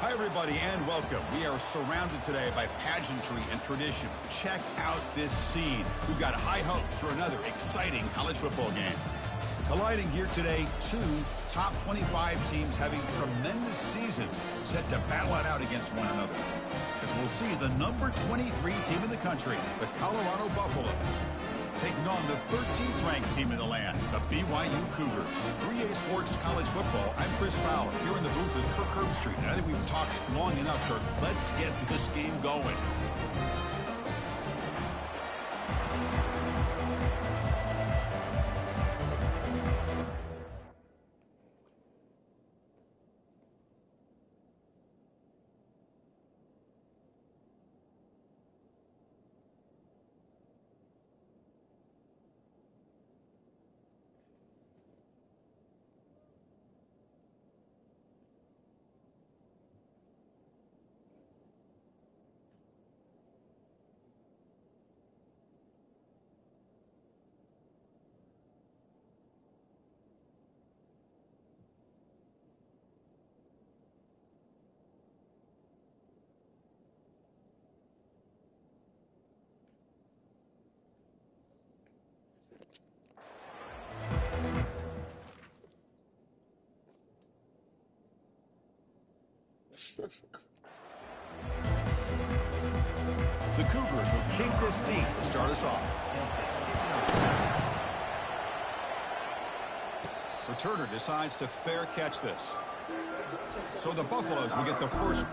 Hi, everybody, and welcome. We are surrounded today by pageantry and tradition. Check out this scene. We've got high hopes for another exciting college football game. Colliding here today, two top 25 teams having tremendous seasons set to battle it out against one another. As we'll see, the number 23 team in the country, the Colorado Buffaloes, taking on the 13th ranked team in the land, the BYU Cougars. KREW Sports College Football. I'm Chris Fowler here in the booth with Kirk Herbstreit. And I think we've talked long enough, Kirk. Let's get this game going. The Cougars will kick this deep to start us off. Returner decides to fair catch this. So the Buffaloes will get the first.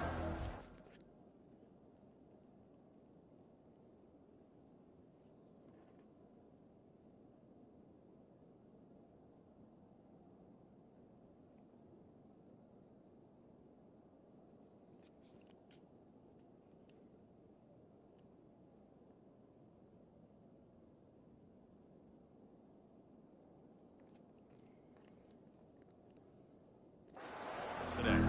Today.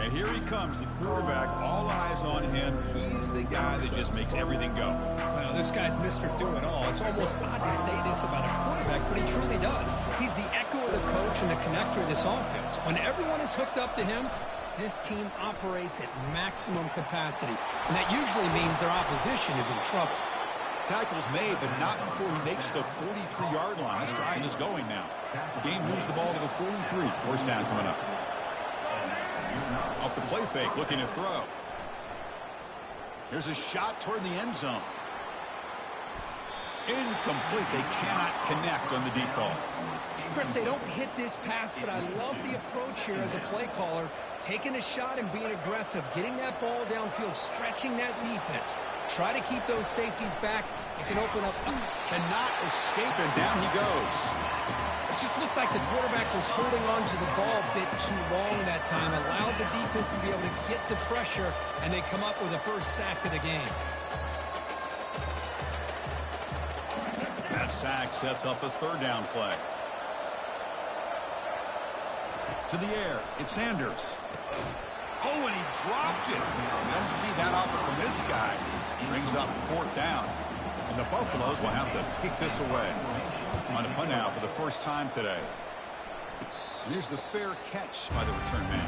And here he comes, the quarterback, all eyes on him. He's the guy that just makes everything go. Well, this guy's Mr. Do-It-All. It's almost odd to say this about a quarterback, but he truly does. He's the echo of the coach and the connector of this offense. When everyone is hooked up to him, this team operates at maximum capacity, and that usually means their opposition is in trouble. Tackle's made, but not before he makes the 43-yard line. This drive is going now. The game moves the ball to the 43. First down coming up. Off the play fake, looking to throw. Here's a shot toward the end zone. Incomplete. They cannot connect on the deep ball. Chris, they don't hit this pass, but I love the approach here as a play caller. Taking a shot and being aggressive, getting that ball downfield, stretching that defense. Try to keep those safeties back. It can open up. Cannot escape, and down he goes. It just looked like the quarterback was holding on to the ball a bit too long that time, allowed the defense to be able to get the pressure, and they come up with the first sack of the game. That sack sets up a third down play. To the air, it's Sanders. Oh, and he dropped it. You don't see that offer from this guy. Brings up fourth down. And the Buffaloes will have to kick this away. On a punt now for the first time today. And here's the fair catch by the return man.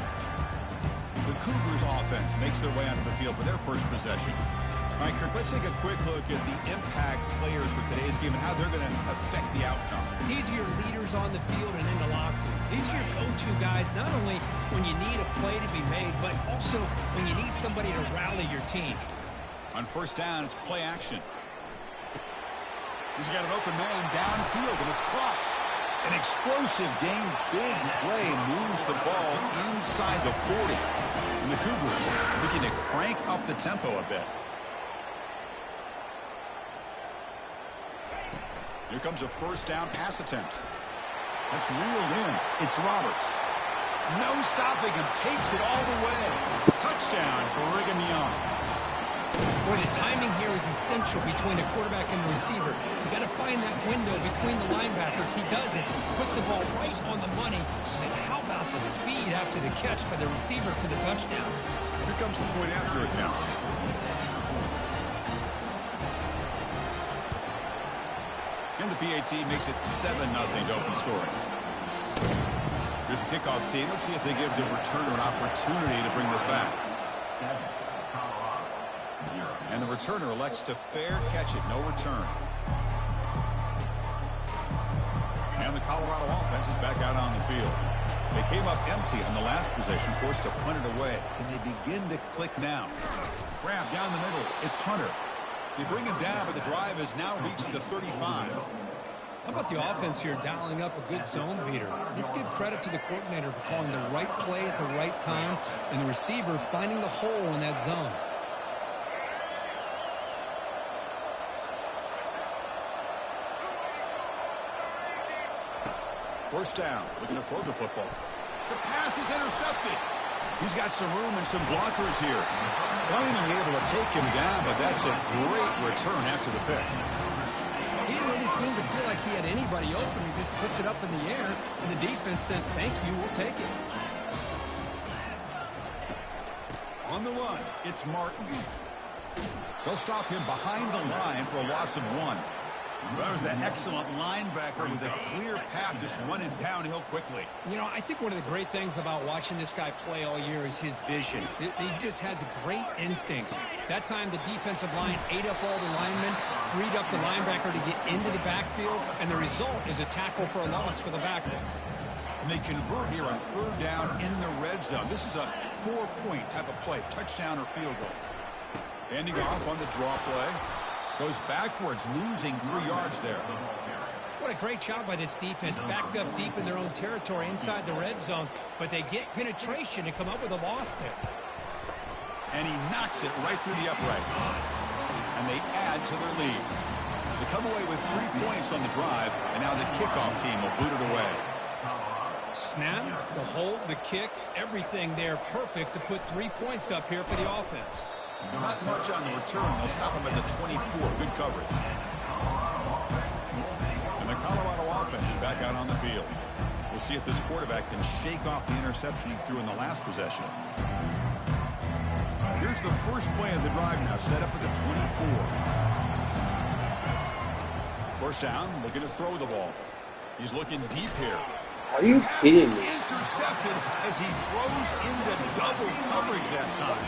The Cougars offense makes their way onto the field for their first possession. All right, Kirk, let's take a quick look at the impact players for today's game and how they're going to affect the outcome. These are your leaders on the field and in the locker room. These are your go-to guys, not only when you need a play to be made, but also when you need somebody to rally your team. On first down, it's play action. He's got an open man downfield, and it's caught. An explosive game, big play, moves the ball inside the 40. And the Cougars looking to crank up the tempo a bit. Here comes a first down pass attempt. That's reeled in. It's Roberts. No stopping him. Takes it all the way. Touchdown, Brigham Young. Boy, the timing here is essential between a quarterback and the receiver. You got to find that window between the linebackers. He does it. Puts the ball right on the money. And how about the speed after the catch by the receiver for the touchdown? Here comes the point after attempt. And the PAT makes it 7-0 to open scoring. Here's the kickoff team. Let's see if they give the returner an opportunity to bring this back. And the returner elects to fair catch it. No return. And the Colorado offense is back out on the field. They came up empty on the last possession, forced to punt it away. Can they begin to click now? Grab down the middle. It's Hunter. They bring him down, but the drive has now reached the 35. How about the offense here dialing up a good zone beater? Let's give credit to the coordinator for calling the right play at the right time and the receiver finding the hole in that zone. First down, looking to throw the football. The pass is intercepted. He's got some room and some blockers here. Finally able to take him down, but that's a great return after the pick. He didn't really seem to feel like he had anybody open. He just puts it up in the air, and the defense says, thank you, we'll take it. On the run, it's Martin. They'll stop him behind the line for a loss of 1. There's that excellent linebacker with a clear path just running downhill quickly. You know, I think one of the great things about watching this guy play all year is his vision. He just has great instincts. That time the defensive line ate up all the linemen, freed up the linebacker to get into the backfield, and the result is a tackle for a loss for the backer. And they convert here on third down in the red zone. This is a 4-point type of play, touchdown or field goal. Handing off on the draw play. Goes backwards, losing 3 yards there. What a great job by this defense, backed up deep in their own territory inside the red zone, but they get penetration to come up with a loss there. And he knocks it right through the uprights. And they add to their lead. They come away with 3 points on the drive, and now the kickoff team will boot it away. Snap, the hold, the kick, everything there perfect to put 3 points up here for the offense. Not much on the return. They'll stop him at the 24. Good coverage. And the Colorado offense is back out on the field. We'll see if this quarterback can shake off the interception he threw in the last possession. Here's the first play of the drive now, set up at the 24. First down, looking to throw the ball. He's looking deep here. Are you kidding me? Intercepted as he throws into double coverage that time.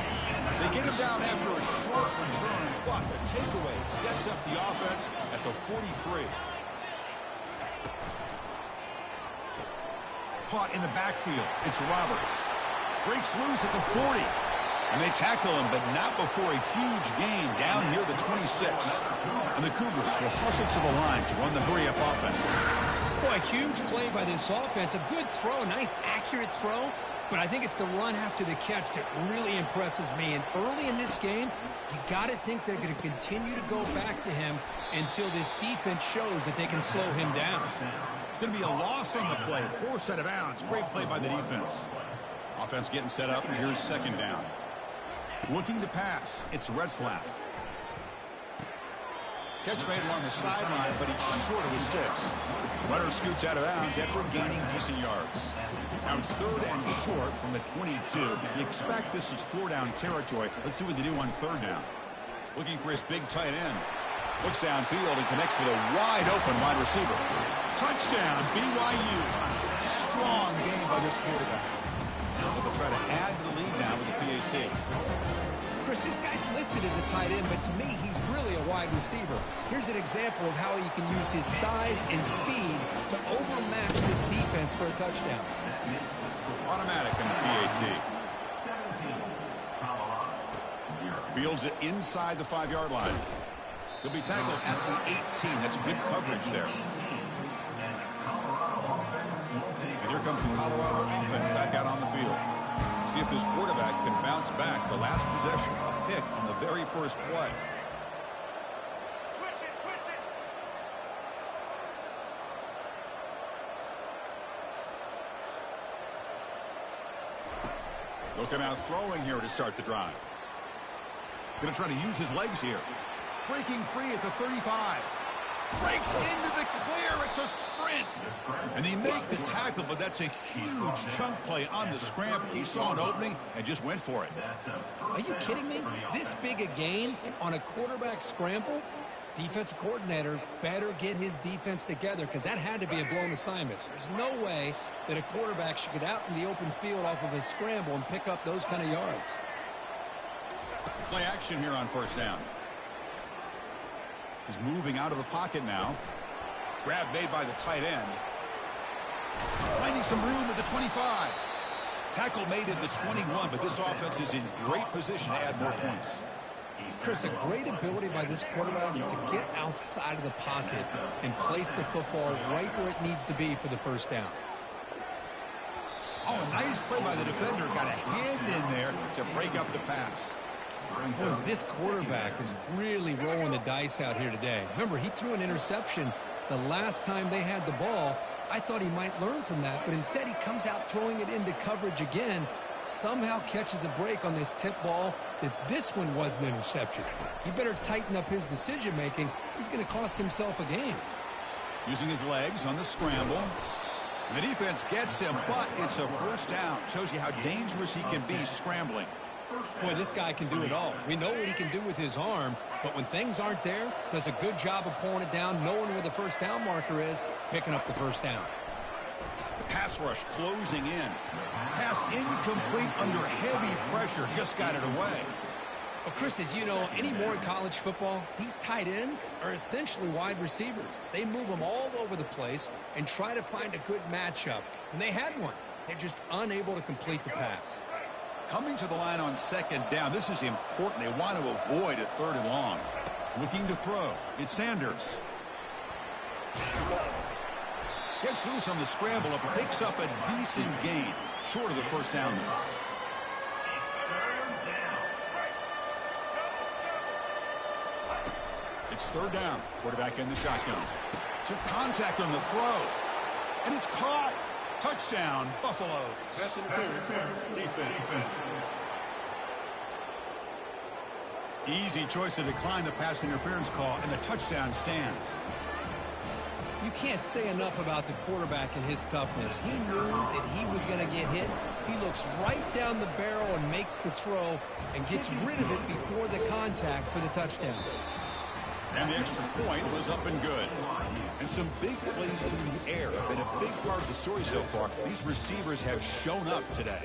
They get him down after a short return, but the takeaway sets up the offense at the 43. Caught in the backfield. It's Roberts. Breaks loose at the 40. And they tackle him, but not before a huge gain down near the 26. And the Cougars will hustle to the line to run the hurry-up offense. Boy, a huge play by this offense. A good throw, a nice accurate throw. But I think it's the run after the catch that really impresses me. And early in this game, you got to think they're going to continue to go back to him until this defense shows that they can slow him down. It's going to be a loss on the play. Forced out of bounds. Great play by the defense. Offense getting set up, and here's second down. Looking to pass. It's Retzlaff. Catch made along the sideline, but he's short of his sticks. Runner scoots out of bounds after gaining decent yards. Now it's third and short from the 22. You expect this is 4-down territory. Let's see what they do on third down. Looking for his big tight end. Looks downfield and connects with a wide-open wide receiver. Touchdown, BYU. Strong game by this quarterback. They'll try to add to the lead now with the PAT. Chris, this guy's listed as a tight end, but to me, he's really a wide receiver. Here's an example of how he can use his size and speed to overmatch this defense for a touchdown. Automatic in the PAT. Fields it inside the 5-yard line. He'll be tackled at the 18. That's good coverage there. And here comes the Colorado offense back out on the field. See if this quarterback can bounce back. The last possession, a pick on the very first play. They'll come out throwing here to start the drive. Going to try to use his legs here. Breaking free at the 35. Breaks into the clear. It's a sprint. And they make the tackle, but that's a huge chunk play on the scramble. He saw an opening and just went for it. Are you kidding me? This big a gain on a quarterback scramble? Defensive coordinator better get his defense together because that had to be a blown assignment. There's no way that a quarterback should get out in the open field off of a scramble and pick up those kind of yards. Play action here on first down. He's moving out of the pocket now. Grab made by the tight end. Finding some room at the 25. Tackle made at the 21, but this offense is in great position to add more points. Chris, a great ability by this quarterback to get outside of the pocket and place the football right where it needs to be for the first down. Oh, nice play by the defender. Got a hand in there to break up the pass. Boy, this quarterback is really rolling the dice out here today. Remember, he threw an interception the last time they had the ball. I thought he might learn from that, but instead he comes out throwing it into coverage again, somehow catches a break on this tip ball that this one was an interception. He better tighten up his decision-making. He's going to cost himself a game. Using his legs on the scramble. The defense gets him, but it's a first down. Shows you how dangerous he can be scrambling. Boy, this guy can do it all. We know what he can do with his arm, but when things aren't there, does a good job of pulling it down, knowing where the first down marker is, picking up the first down. The pass rush closing in. Pass incomplete under heavy pressure. Just got it away. Well, Chris, as you know, anymore in college football, these tight ends are essentially wide receivers. They move them all over the place and try to find a good matchup. And they had one. They're just unable to complete the pass. Coming to the line on second down. This is important. They want to avoid a third and long. Looking to throw. It's Sanders. Gets loose on the scramble. It picks up a decent gain. Short of the first down. It's third down. Quarterback in the shotgun. To contact on the throw. And it's caught. Touchdown, Buffalo. Pass interference. Defense. Easy choice to decline the pass interference call, and the touchdown stands. You can't say enough about the quarterback and his toughness. He knew that he was going to get hit. He looks right down the barrel and makes the throw and gets rid of it before the contact for the touchdown. And the extra point was up and good. And some big plays through the air have been a big part of the story so far. These receivers have shown up today.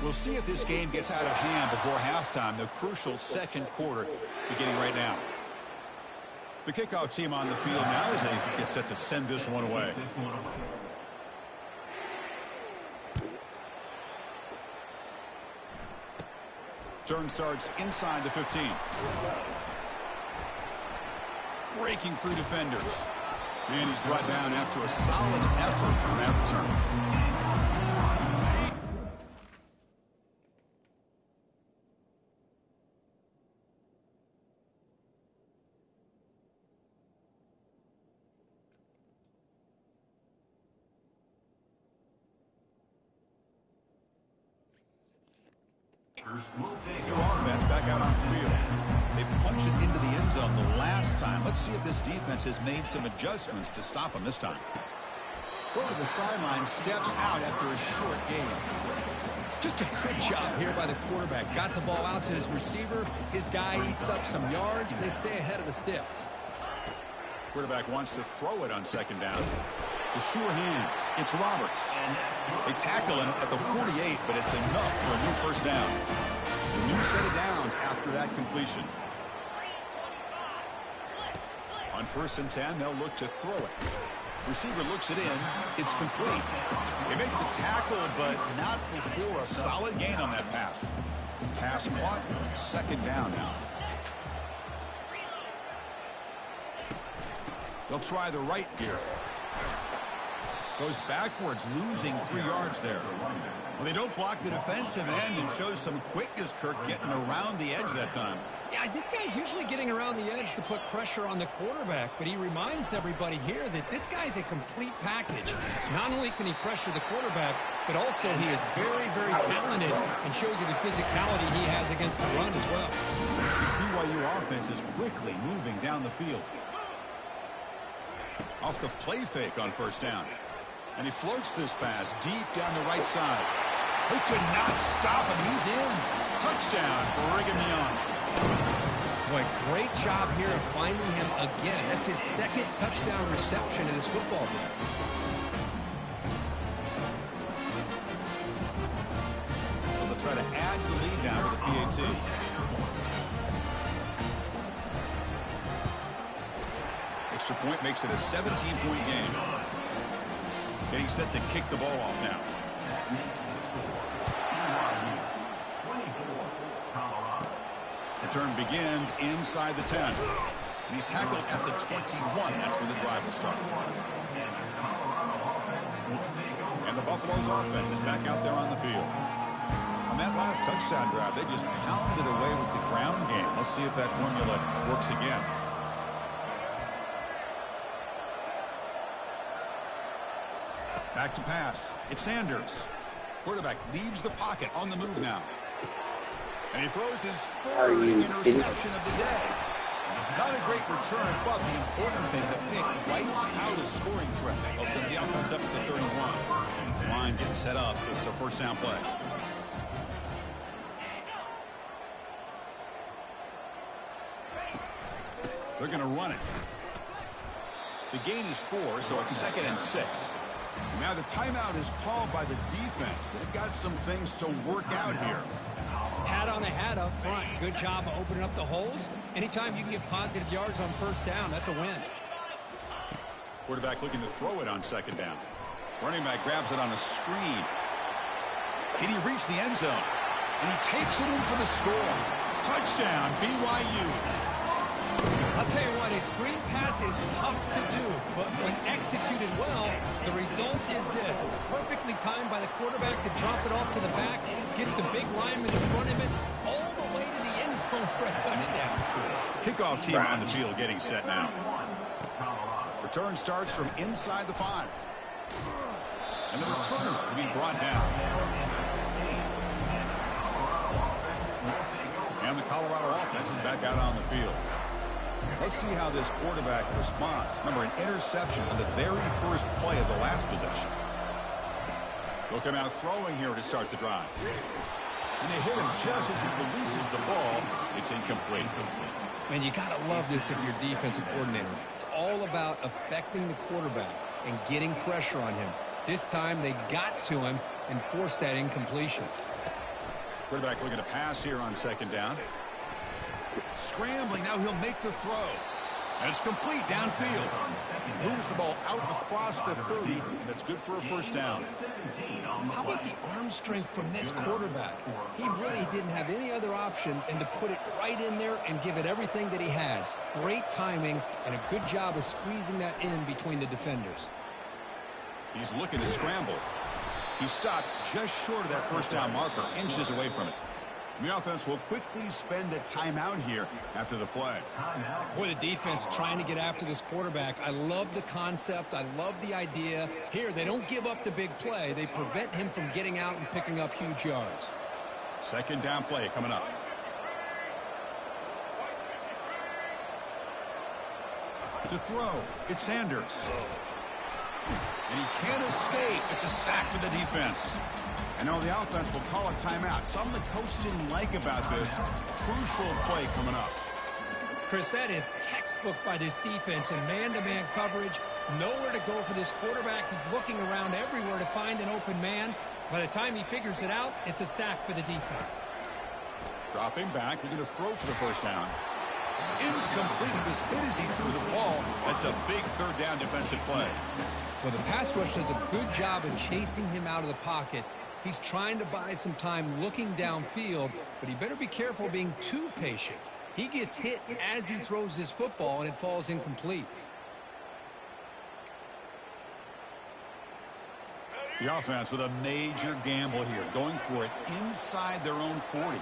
We'll see if this game gets out of hand before halftime, the crucial second quarter beginning right now. The kickoff team on the field now as they get set to send this one away. Turn starts inside the 15. Breaking through defenders. And he's brought down after a solid effort on that return. New offense back out on the field. They punched it into the end zone the last time. Let's see if this defense has made some adjustments to stop them this time. Go to the sideline, steps out after a short gain. Just a good job here by the quarterback. Got the ball out to his receiver. His guy eats up some yards. They stay ahead of the sticks. Quarterback wants to throw it on second down. The sure hands. It's Roberts. They tackle him at the 48, but it's enough for a new first down. A new set of downs after that completion. On 1st and 10, they'll look to throw it. Receiver looks it in. It's complete. They make the tackle, but not before a solid gain on that pass. Pass caught. Second down now. They'll try the right here. Goes backwards, losing 3 yards there. Well, they don't block the defensive end and shows some quickness, Kirk, getting around the edge that time. Yeah, this guy's usually getting around the edge to put pressure on the quarterback, but he reminds everybody here that this guy's a complete package. Not only can he pressure the quarterback, but also he is very, very talented and shows you the physicality he has against the run as well. This BYU offense is quickly moving down the field. Off the play fake on first down. And he floats this pass deep down the right side. He could not stop him. He's in. Touchdown, Brigham Young. Boy, great job here of finding him again. That's his second touchdown reception in this football game. Well, they'll try to add the lead now with a PAT. Extra point makes it a 17-point game. Getting set to kick the ball off now. Return begins inside the 10. And he's tackled at the 21. That's where the drive will start. And the Buffalo's offense is back out there on the field. On that last touchdown drive, they just pounded away with the ground game. Let's see if that formula works again. Back to pass. It's Sanders. Quarterback leaves the pocket on the move now. And he throws his third interception of the day. Not a great return, but the important thing, the pick wipes out a scoring threat. They'll send the offense up at the 31. This line getting set up. It's a first down play. They're going to run it. The gain is 4, so it's 2nd and 6. Now the timeout is called by the defense. They've got some things to work out here. Hat on the hat up front. Good job of opening up the holes. Anytime you can get positive yards on first down, that's a win. Quarterback looking to throw it on 2nd down. Running back grabs it on a screen. Can he reach the end zone? And he takes it in for the score. Touchdown, BYU. I'll tell you what, a screen pass is tough to do, but when executed well, the result is this. Perfectly timed by the quarterback to drop it off to the back, gets the big lineman in front of it, all the way to the end zone for a touchdown. Kickoff team on the field getting set now. Return starts from inside the 5. And the returner will be brought down. And the Colorado offense is back out on the field. Let's see how this quarterback responds. Remember, an interception on the very first play of the last possession. They'll come out throwing here to start the drive. And they hit him just as he releases the ball. It's incomplete. Man, you got to love this if you're defensive coordinator. It's all about affecting the quarterback and getting pressure on him. This time they got to him and forced that incompletion. Quarterback looking to pass here on 2nd down. Scrambling, now he'll make the throw. And it's complete downfield. Moves the ball out across the 30, and that's good for a first down. How about the arm strength from this quarterback? He really didn't have any other option than to put it right in there and give it everything that he had. Great timing and a good job of squeezing that in between the defenders. He's looking to scramble. He stopped just short of that first down marker, inches away from it. The offense will quickly spend a timeout here after the play. Boy, the defense trying to get after this quarterback. I love the concept. I love the idea. Here, they don't give up the big play. They prevent him from getting out and picking up huge yards. 2nd down play coming up. To throw, it's Sanders. And he can't escape. It's a sack for the defense. And now the offense will call a timeout. Something the coach didn't like about this. Crucial play coming up. Chris, that is textbook by this defense in man-to-man coverage. Nowhere to go for this quarterback. He's looking around everywhere to find an open man. By the time he figures it out, it's a sack for the defense. Dropping back, looking to throw for the first down. Incomplete. He was hit as he threw the ball. That's a big 3rd down defensive play. Well, the pass rush does a good job of chasing him out of the pocket. He's trying to buy some time looking downfield, but he better be careful being too patient. He gets hit as he throws his football, and it falls incomplete. The offense with a major gamble here, going for it inside their own 40.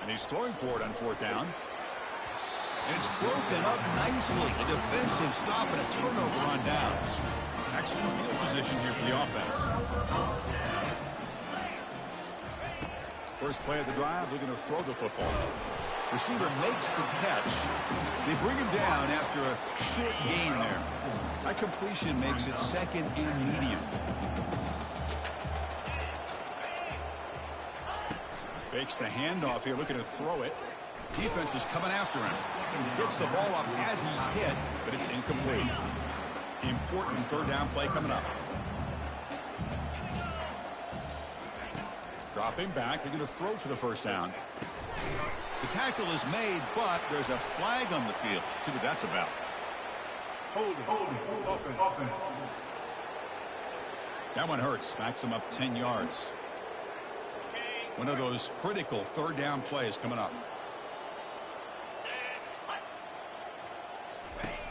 And he's throwing for it on 4th down. And it's broken up nicely. A defensive stop and a turnover on downs. Excellent field position here for the offense. First play of the drive, looking to throw the football. Receiver makes the catch. They bring him down after a short gain there. I completion makes it second and medium. Fakes the handoff here, looking to throw it. Defense is coming after him. Gets the ball off as he's hit, but it's incomplete. Important third down play coming up. Dropping back, they're going to throw for the first down. The tackle is made, but there's a flag on the field. Let's see what that's about. Hold it. Offense. That one hurts. Backs him up 10 yards. One of those critical third down plays coming up.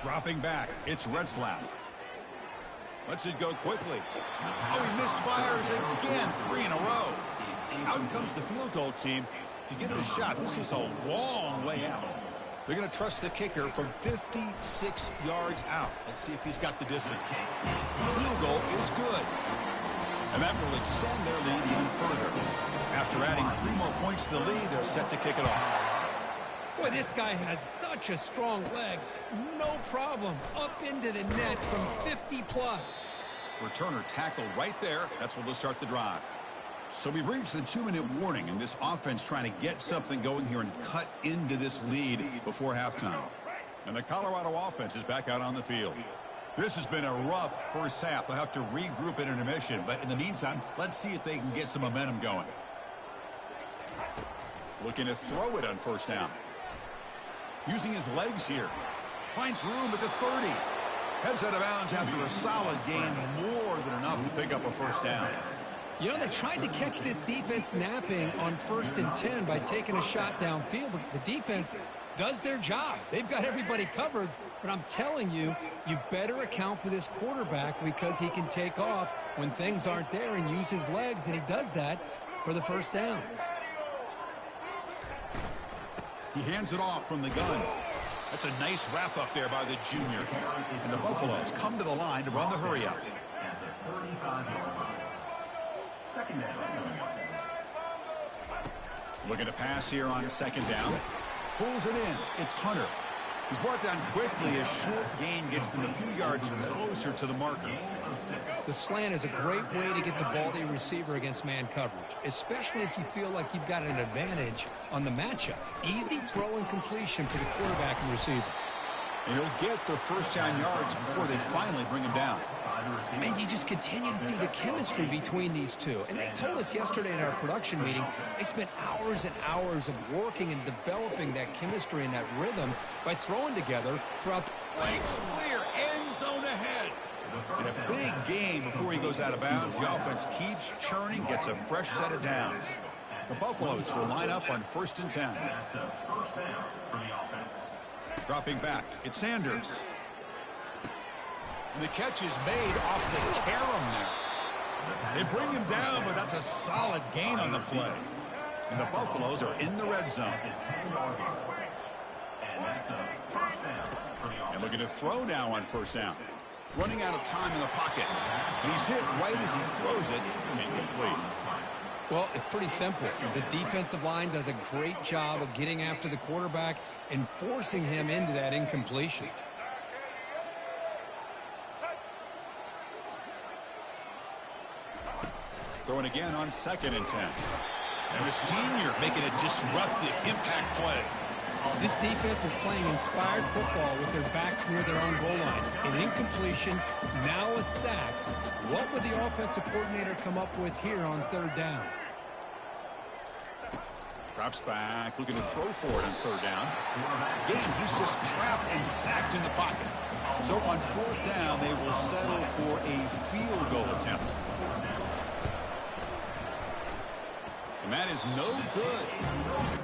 Dropping back, it's Retzlaff. Lets it go quickly. Oh, he misfires again. 3 in a row. Out comes the field goal team to give it a shot. This is a long way out. They're going to trust the kicker from 56 yards out. Let's see if he's got the distance. Field goal is good. And that will extend their lead even further. After adding 3 more points to the lead, they're set to kick it off. Boy, this guy has such a strong leg. No problem. Up into the net from 50+. Returner tackled right there. That's where they'll start the drive. So we've reached the 2-minute warning, and this offense trying to get something going here and cut into this lead before halftime. And the Colorado offense is back out on the field. This has been a rough first half. They'll have to regroup at intermission, but in the meantime, let's see if they can get some momentum going. Looking to throw it on first down. Using his legs here. Finds room at the 30. Heads out of bounds after a solid gain, more than enough to pick up a first down. You know, they tried to catch this defense napping on 1st and 10 by taking a shot downfield, but the defense does their job. They've got everybody covered, but I'm telling you, you better account for this quarterback because he can take off when things aren't there and use his legs, and he does that for the first down. He hands it off from the gun. That's a nice wrap up there by the junior. And the Buffaloes come to the line to run the hurry up. Looking to pass here on second down. Pulls it in. It's Hunter. He's brought down quickly. A short gain gets them a few yards closer to the marker. The slant is a great way to get the ball to your receiver against man coverage, especially if you feel like you've got an advantage on the matchup. Easy throw and completion for the quarterback and receiver. And he'll get the first down yards before they finally bring him down. Man, you just continue to see the chemistry between these two. And they told us yesterday in our production meeting, they spent hours and hours of working and developing that chemistry and that rhythm by throwing together throughout the... Legs clear, end zone ahead. And a big gain before he goes out of bounds. The offense keeps churning, gets a fresh set of downs. The Buffaloes will line up on 1st and 10. Dropping back, it's Sanders. And the catch is made off the carom there. They bring him down, but that's a solid gain on the play. And the Buffaloes are in the red zone. And looking to throw now on first down. Running out of time in the pocket. And he's hit right as he throws it. Incomplete. Well, it's pretty simple. The defensive line does a great job of getting after the quarterback and forcing him into that incompletion. Throwing again on 2nd and 10. And the senior making a disruptive impact play. This defense is playing inspired football with their backs near their own goal line. An incompletion, now a sack. What would the offensive coordinator come up with here on 3rd down? Drops back, looking to throw for it on 3rd down. Again, he's just trapped and sacked in the pocket. So on 4th down, they will settle for a field goal attempt. And that is no good.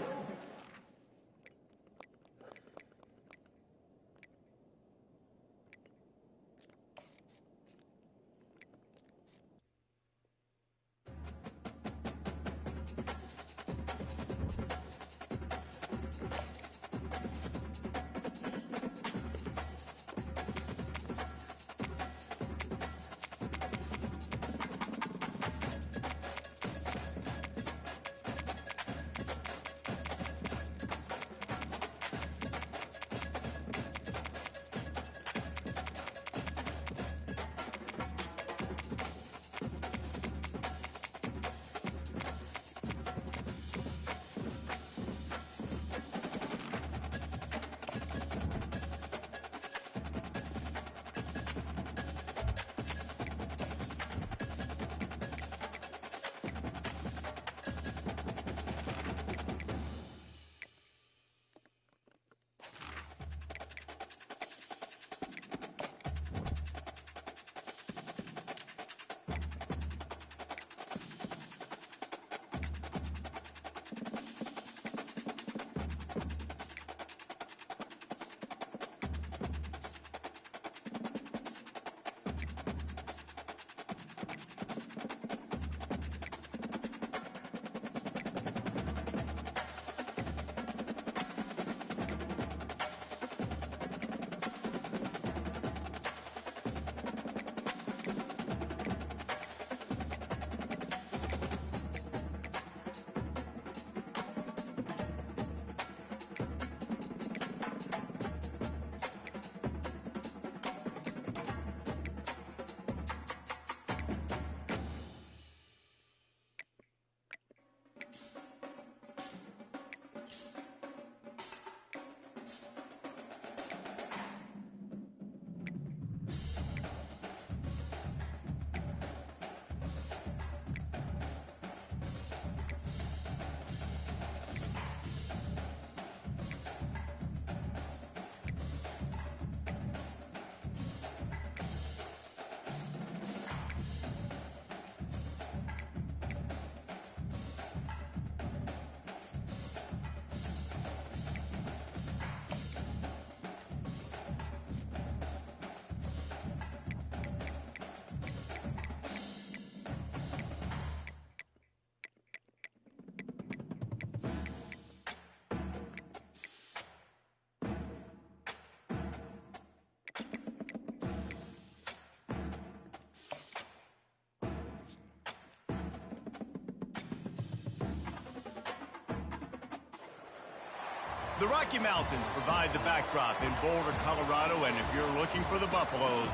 The Rocky Mountains provide the backdrop in Boulder, Colorado, and if you're looking for the Buffaloes,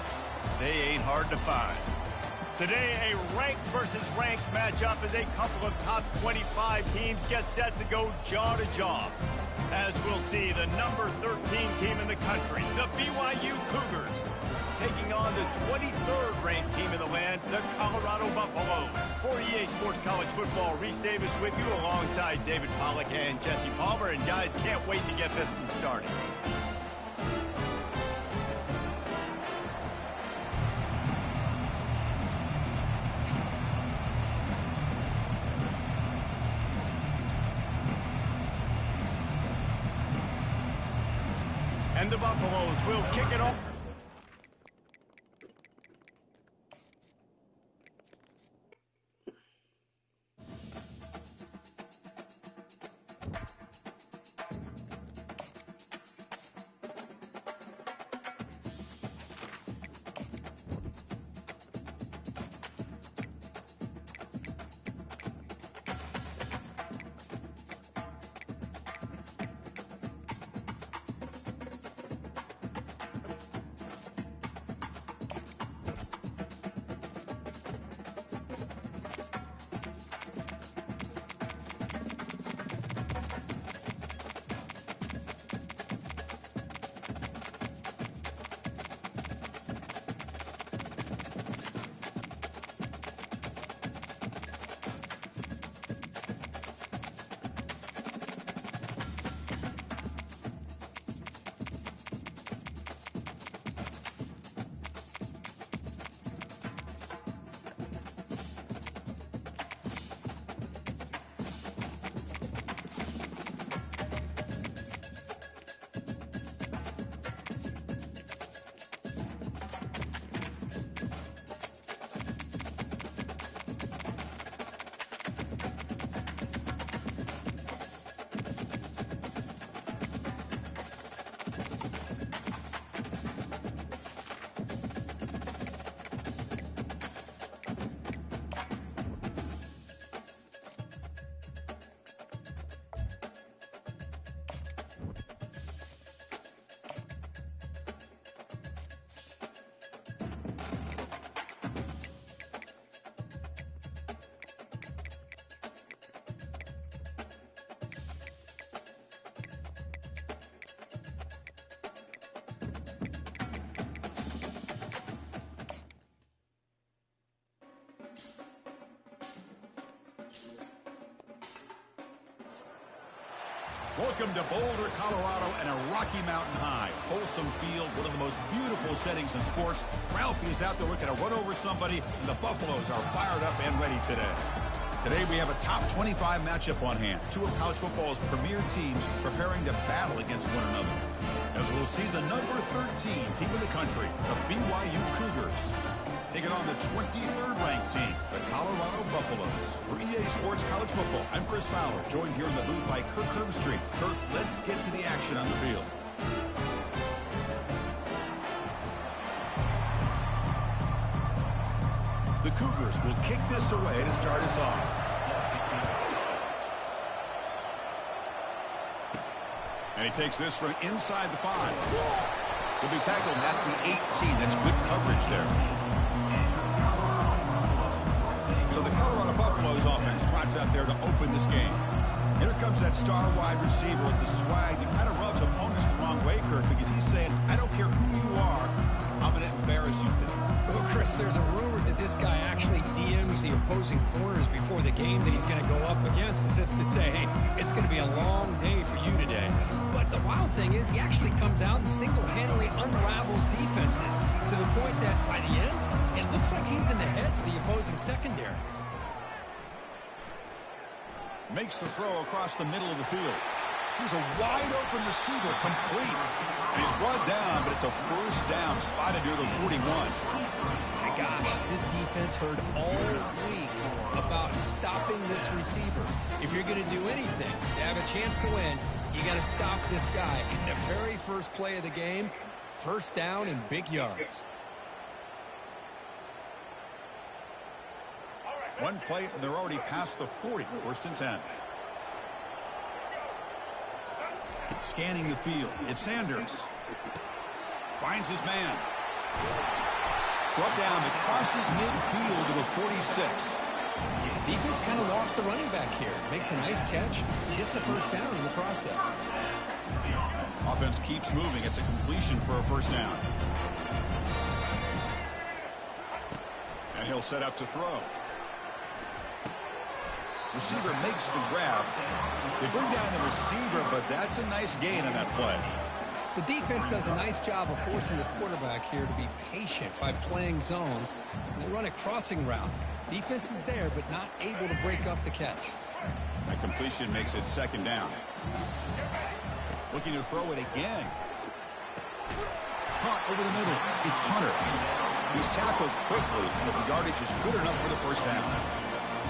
they ain't hard to find. Today, a ranked versus ranked matchup as a couple of top 25 teams get set to go jaw to jaw. As we'll see, the number 13 team in the country, the BYU Cougars, taking on the 23rd ranked team in the land, the Colorado Buffaloes. For EA Sports College Football, Reese Davis with you alongside David Pollack and Jesse Palmer. And guys, can't wait to get this one started. And the Buffaloes will kick it off. Welcome to Boulder, Colorado, and a Rocky Mountain high. Wholesome field, one of the most beautiful settings in sports. Ralphie is out there looking to run over somebody, and the Buffaloes are fired up and ready today. Today we have a top 25 matchup on hand. Two of college football's premier teams preparing to battle against one another. As we'll see the number 13 team in the country, the BYU Cougars, taking on the 23rd ranked team, the Colorado Buffaloes. For EA Sports College Football, I'm Chris Fowler, joined here in the booth by Kirk Herbstreit. Kirk, let's get to the action on the field. The Cougars will kick this away to start us off. And he takes this from inside the 5. He'll be tackled at the 18. That's good coverage there. So the Colorado Buffaloes offense trots out there to open this game. Here comes that star wide receiver with the swag that kind of rubs opponents the wrong way, Kirk, because he's saying, I don't care who you are, I'm going to embarrass you today. Well, Chris, there's a rumor that this guy actually DMs the opposing corners before the game that he's going to go up against, as if to say, hey, it's going to be a long day for you today. But the wild thing is he actually comes out and single-handedly unravels defenses to the point that by the end, it looks like he's in the heads of the opposing secondary. Makes the throw across the middle of the field. He's a wide-open receiver, complete. And he's brought down, but it's a first down, spotted near the 41. My gosh, this defense heard all week about stopping this receiver. If you're going to do anything to have a chance to win, you got to stop this guy. In the very first play of the game, first down and big yards. One play, and they're already past the 40. First and 10. Scanning the field. It's Sanders. Finds his man. Brought down. It crosses midfield to the 46. Defense kind of lost the running back here. Makes a nice catch. Gets the first down in the process. Offense keeps moving. It's a completion for a first down. And he'll set up to throw. Receiver makes the grab. They bring down the receiver, but that's a nice gain on that play. The defense does a nice job of forcing the quarterback here to be patient by playing zone. They run a crossing route. Defense is there, but not able to break up the catch. That completion makes it second down. Looking to throw it again. Caught over the middle. It's Hunter. He's tackled quickly, but the yardage is good enough for the first down.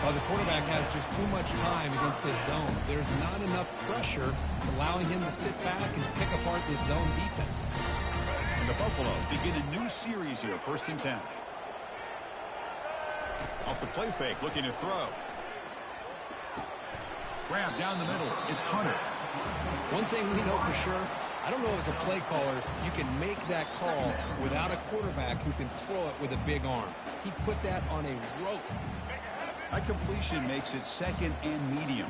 Well, the quarterback has just too much time against this zone. There's not enough pressure allowing him to sit back and pick apart this zone defense. And the Buffaloes begin a new series here, 1st and 10. Off the play fake, looking to throw. Grab down the middle. It's Hunter. One thing we know for sure, I don't know as a play caller, you can make that call without a quarterback who can throw it with a big arm. He put that on a rope. That completion makes it second and medium.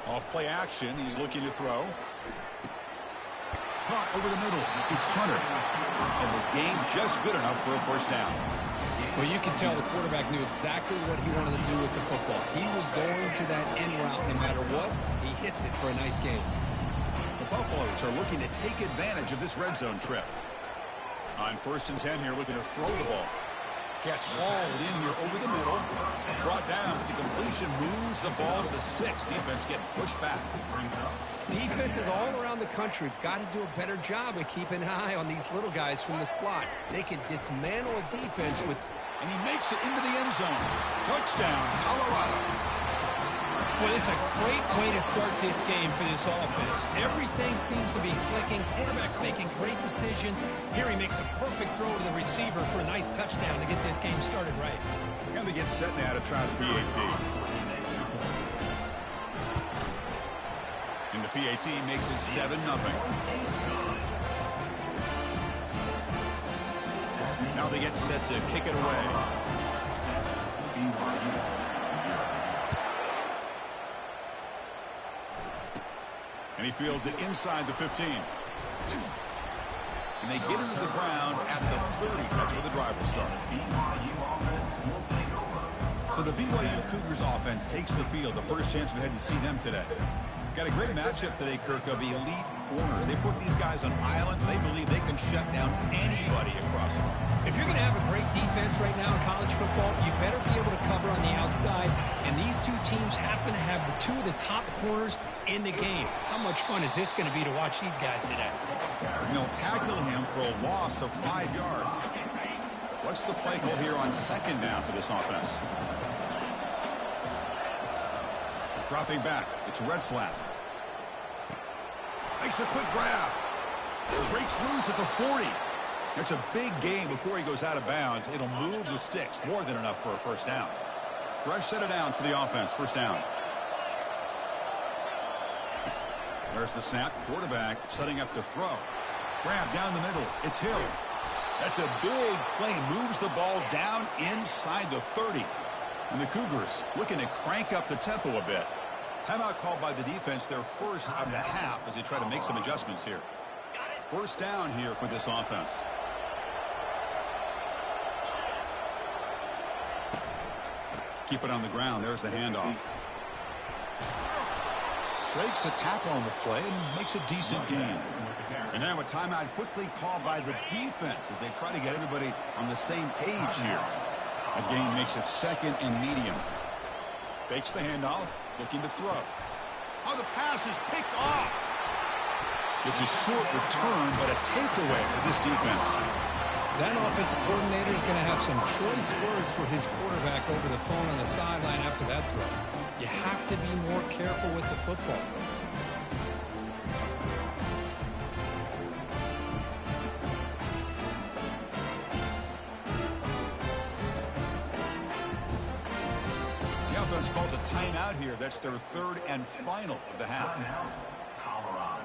Off play action, he's looking to throw. Caught over the middle. It's Hunter. And the game just good enough for a first down. Well, you can tell the quarterback knew exactly what he wanted to do with the football. He was going to that end route no matter what. He hits it for a nice gain. The Buffaloes are looking to take advantage of this red zone trip. On 1st and 10 here, looking to throw the ball. Catch hauled in here over the middle. Brought down, but the completion moves the ball to the 6. Defense getting pushed back. Defenses all around the country have got to do a better job of keeping an eye on these little guys from the slot. They can dismantle a defense with... And he makes it into the end zone. Touchdown, Colorado. Well, it's a great way to start this game for this offense. Everything seems to be clicking. Quarterback's making great decisions. Here he makes a perfect throw to the receiver for a nice touchdown to get this game started right. And they get set now to try the PAT. And the PAT makes it 7-0. Now they get set to kick it away. And he fields it inside the 15. And they get into the ground at the 30. That's where the drive will start. So the BYU Cougars offense takes the field. The first chance we had to see them today. Got a great matchup today, Kirk, of elite corners. They put these guys on islands, and they believe they can shut down anybody across them. If you're going to have a great defense right now in college football, you better be able to cover on the outside. And these two teams happen to have the two of the top corners in the game. How much fun is this going to be to watch these guys today? And they'll tackle him for a loss of 5 yards. What's the play call here on 2nd down for this offense? Dropping back, it's Retzlaff. Makes a quick grab. Breaks loose at the 40. It's a big gain before he goes out of bounds. It'll move the sticks. More than enough for a first down. Fresh set of downs for the offense. First down. There's the snap. Quarterback setting up to throw. Grab down the middle. It's Hill. That's a big play. Moves the ball down inside the 30. And the Cougars looking to crank up the tempo a bit. Timeout called by the defense, their first of the half, as they try to make some adjustments here. First down here for this offense. Keep it on the ground. There's the handoff. Breaks a tackle on the play and makes a decent gain. And now a timeout quickly called by the defense as they try to get everybody on the same page here. A gain makes it 2nd and medium. Fakes the handoff, looking to throw. Oh, the pass is picked off. It's a short return, but a takeaway for this defense. That offensive coordinator is going to have some choice words for his quarterback over the phone on the sideline after that throw. You have to be more careful with the football. calls a timeout here. That's their third and final of the half. Colorado.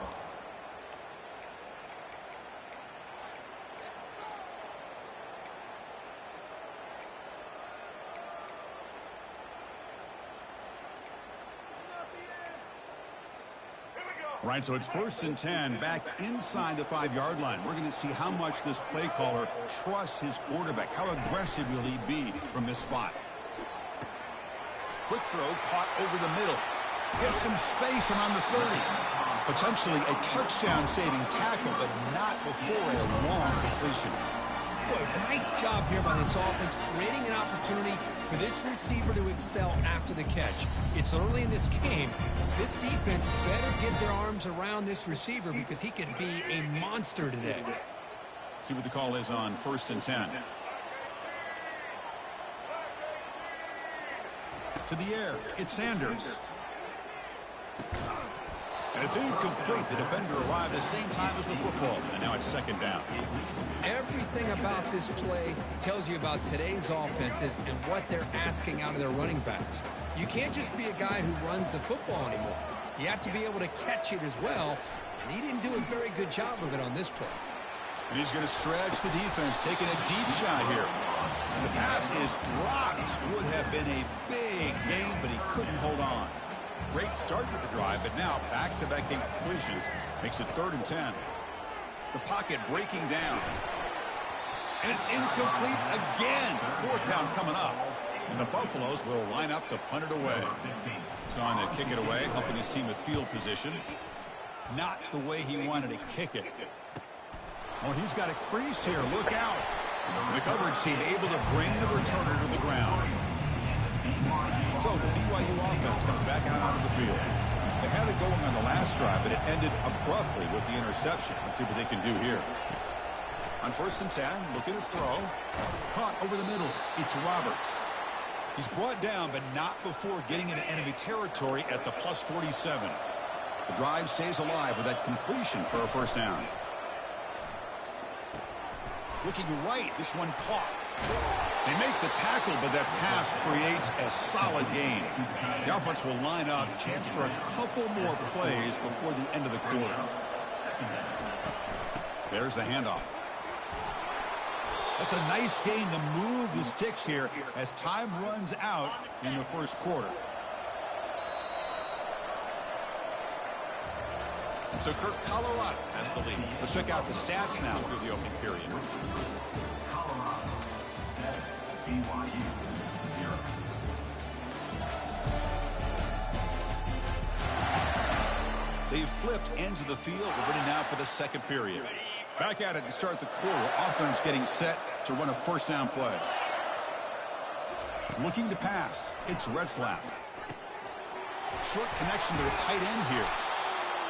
Right, so it's 1st and 10 back inside the 5-yard line. We're going to see how much this play caller trusts his quarterback. How aggressive will he be from this spot? Quick throw caught over the middle. Gets some space around the 30. Potentially a touchdown-saving tackle, but not before a long completion. Boy, nice job here by this offense, creating an opportunity for this receiver to excel after the catch. It's early in this game, so this defense better get their arms around this receiver because he could be a monster today. See what the call is on 1st and 10. To the air, it's Sanders. And it's incomplete. The defender arrived at the same time as the football, and now it's 2nd down. Everything about this play tells you about today's offenses and what they're asking out of their running backs. You can't just be a guy who runs the football anymore. You have to be able to catch it as well, and he didn't do a very good job of it on this play. And he's going to stretch the defense, taking a deep shot here. And the pass is dropped. Would have been a big game, but he couldn't hold on. Great start with the drive, but now back-to-back completions makes it 3rd and 10. The pocket breaking down. And it's incomplete again. 4th down coming up. And the Buffaloes will line up to punt it away. He's on to kick it away, helping his team with field position. Not the way he wanted to kick it. Oh, he's got a crease here. Look out. The coverage team able to bring the returner to the ground. So the BYU offense comes back out onto the field. They had it going on the last drive, but it ended abruptly with the interception. Let's see what they can do here. On 1st and 10, looking to throw. Caught over the middle. It's Roberts. He's brought down, but not before getting into enemy territory at the +47. The drive stays alive with that completion for a 1st down. Looking right, this one caught. They make the tackle, but that pass creates a solid gain. The offense will line up, chance for a couple more plays before the end of the quarter. There's the handoff. That's a nice gain to move the sticks here as time runs out in the 1st quarter. So Colorado has the lead. Let's check out the stats now through the opening period. Colorado 7, BYU 0. They've flipped ends of the field. We're ready now for the 2nd period. Back at it to start the quarter. Offense getting set to run a 1st down play. Looking to pass. It's Retzlaff. Short connection to the tight end here.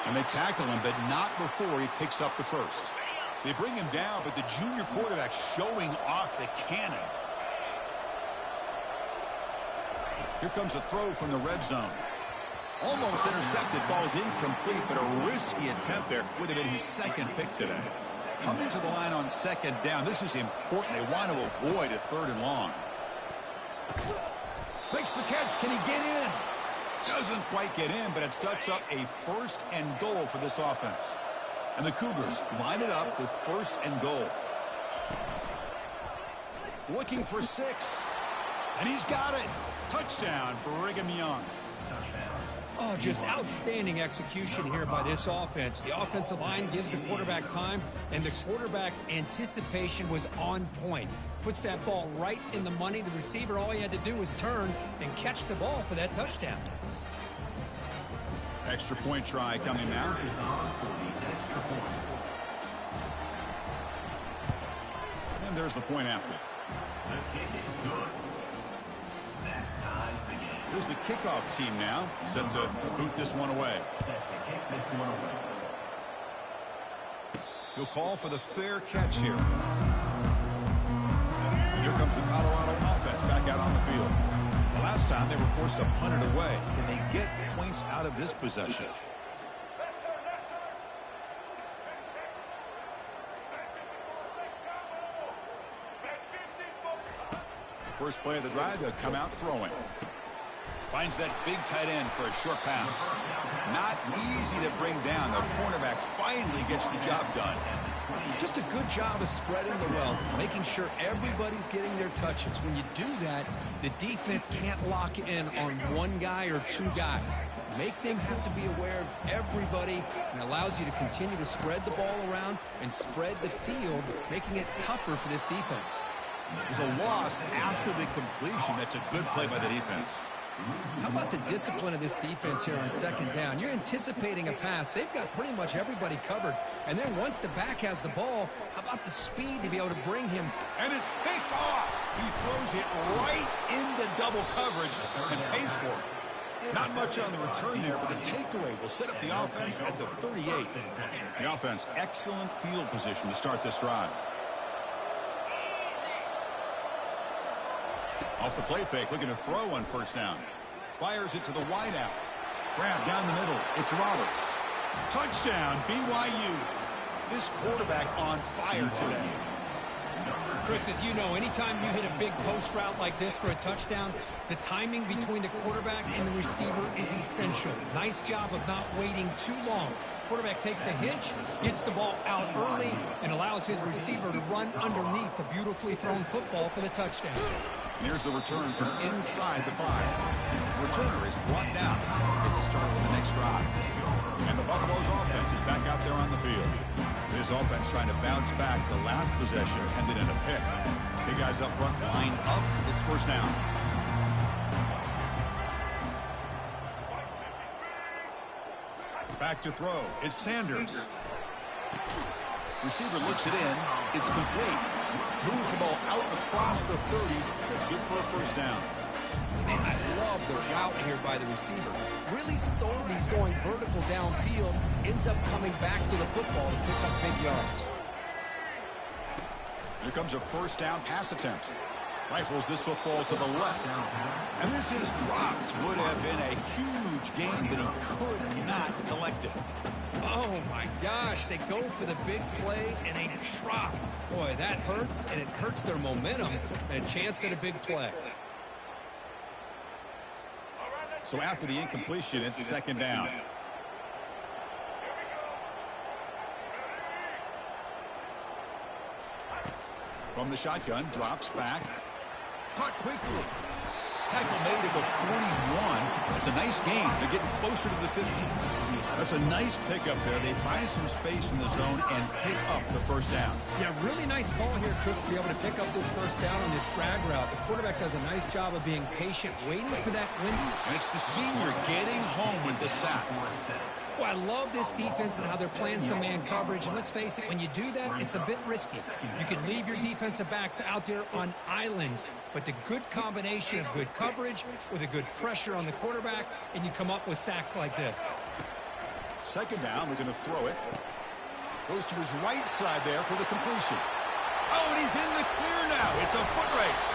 And they tackle him, but not before he picks up the 1st. They bring him down, but the junior quarterback showing off the cannon. Here comes a throw from the red zone. Almost intercepted, falls incomplete, but a risky attempt there. Would have been his 2nd pick today. Coming to the line on 2nd down. This is important. They want to avoid a 3rd and long. Makes the catch. Can he get in? Doesn't quite get in, but it sets up a 1st and goal for this offense. And the Cougars line it up with 1st and goal. Looking for 6. And he's got it. Touchdown, Brigham Young. Oh, just outstanding execution here by this offense. The offensive line gives the quarterback time, and the quarterback's anticipation was on point. Puts that ball right in the money. The receiver, all he had to do was turn and catch the ball for that touchdown. Extra point try coming now. And there's the point after. The kick is good. That ties the game. Here's the kickoff team now, set to boot this one away. Set to kick this one away. He'll call for the fair catch here. And here comes the Colorado offense back out on the field. The last time they were forced to punt it away. Can they get points out of this possession? First play of the drive, they'll come out throwing. Finds that big tight end for a short pass. Not easy to bring down. The cornerback finally gets the job done. Just a good job of spreading the wealth, making sure everybody's getting their touches. When you do that, the defense can't lock in on one guy or two guys. Make them have to be aware of everybody, and allows you to continue to spread the ball around and spread the field, making it tougher for this defense. There's a loss after the completion. That's a good play by the defense. How about the discipline of this defense here on second down? You're anticipating a pass. They've got pretty much everybody covered. And then once the back has the ball, how about the speed to be able to bring him? And it's picked off. He throws it right into double coverage and pays for it. Not much on the return there, but the takeaway will set up the offense at the 38. The offense, excellent field position to start this drive. Off the play fake, looking to throw on first down. Fires it to the wide out. Grab down the middle. It's Roberts. Touchdown, BYU. This quarterback on fire today. Chris, as you know, anytime you hit a big post route like this for a touchdown, the timing between the quarterback and the receiver is essential. Nice job of not waiting too long. Quarterback takes a hitch, gets the ball out early, and allows his receiver to run underneath a beautifully thrown football for the touchdown. Here's the return from inside the 5. The returner is brought down. It's a start for the next drive. And the Buffalo's offense is back out there on the field. This offense trying to bounce back. The last possession ended in a pick. Big guys up front lined up. It's first down. Back to throw. It's Sanders. Receiver looks it in. It's complete. Moves the ball out across the 30. That's good for a first down. Man, I love the route here by the receiver. Really sold he's going vertical downfield. Ends up coming back to the football to pick up big yards. Here comes a first down pass attempt. Rifles this football to the left. And this is dropped. Would have been a huge gain, but he could not collect it. Oh, my gosh. They go for the big play and a drop. Boy, that hurts, and it hurts their momentum and a chance at a big play. So after the incompletion, it's second down. From the shotgun, drops back. Caught quickly. Tackle made at the 41. That's a nice gain. They're getting closer to the 50. That's a nice pickup there. They find some space in the zone and pick up the first down. Yeah, really nice call here, Chris, to be able to pick up this first down on this drag route. The quarterback does a nice job of being patient, waiting for that window. And it's the senior getting home with the sack. Well, I love this defense and how they're playing some man coverage. And let's face it, when you do that, it's a bit risky. You can leave your defensive backs out there on islands, but the good combination of good coverage with a good pressure on the quarterback, and you come up with sacks like this. Second down, we're going to throw it. Goes to his right side there for the completion. Oh, and he's in the clear now. It's a foot race.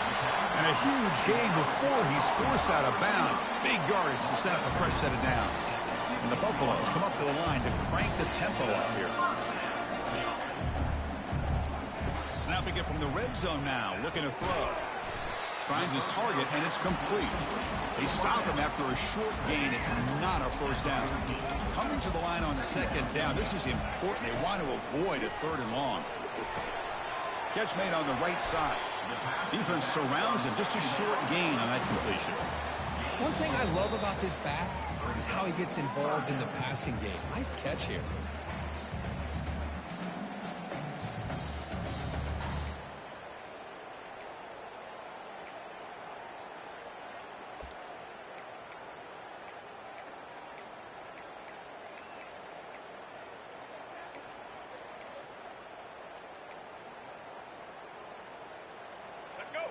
And a huge gain before he's forced out of bounds. Big yardage to set up a fresh set of downs. And the Buffaloes come up to the line to crank the tempo up here. Snapping it from the red zone now, looking to throw. Finds his target, and it's complete. They stop him after a short gain. It's not a first down. Coming to the line on second down, this is important. They want to avoid a third and long. Catch made on the right side. Defense surrounds him. Just a short gain on that completion. One thing I love about this back is how he gets involved in the passing game. Nice catch here.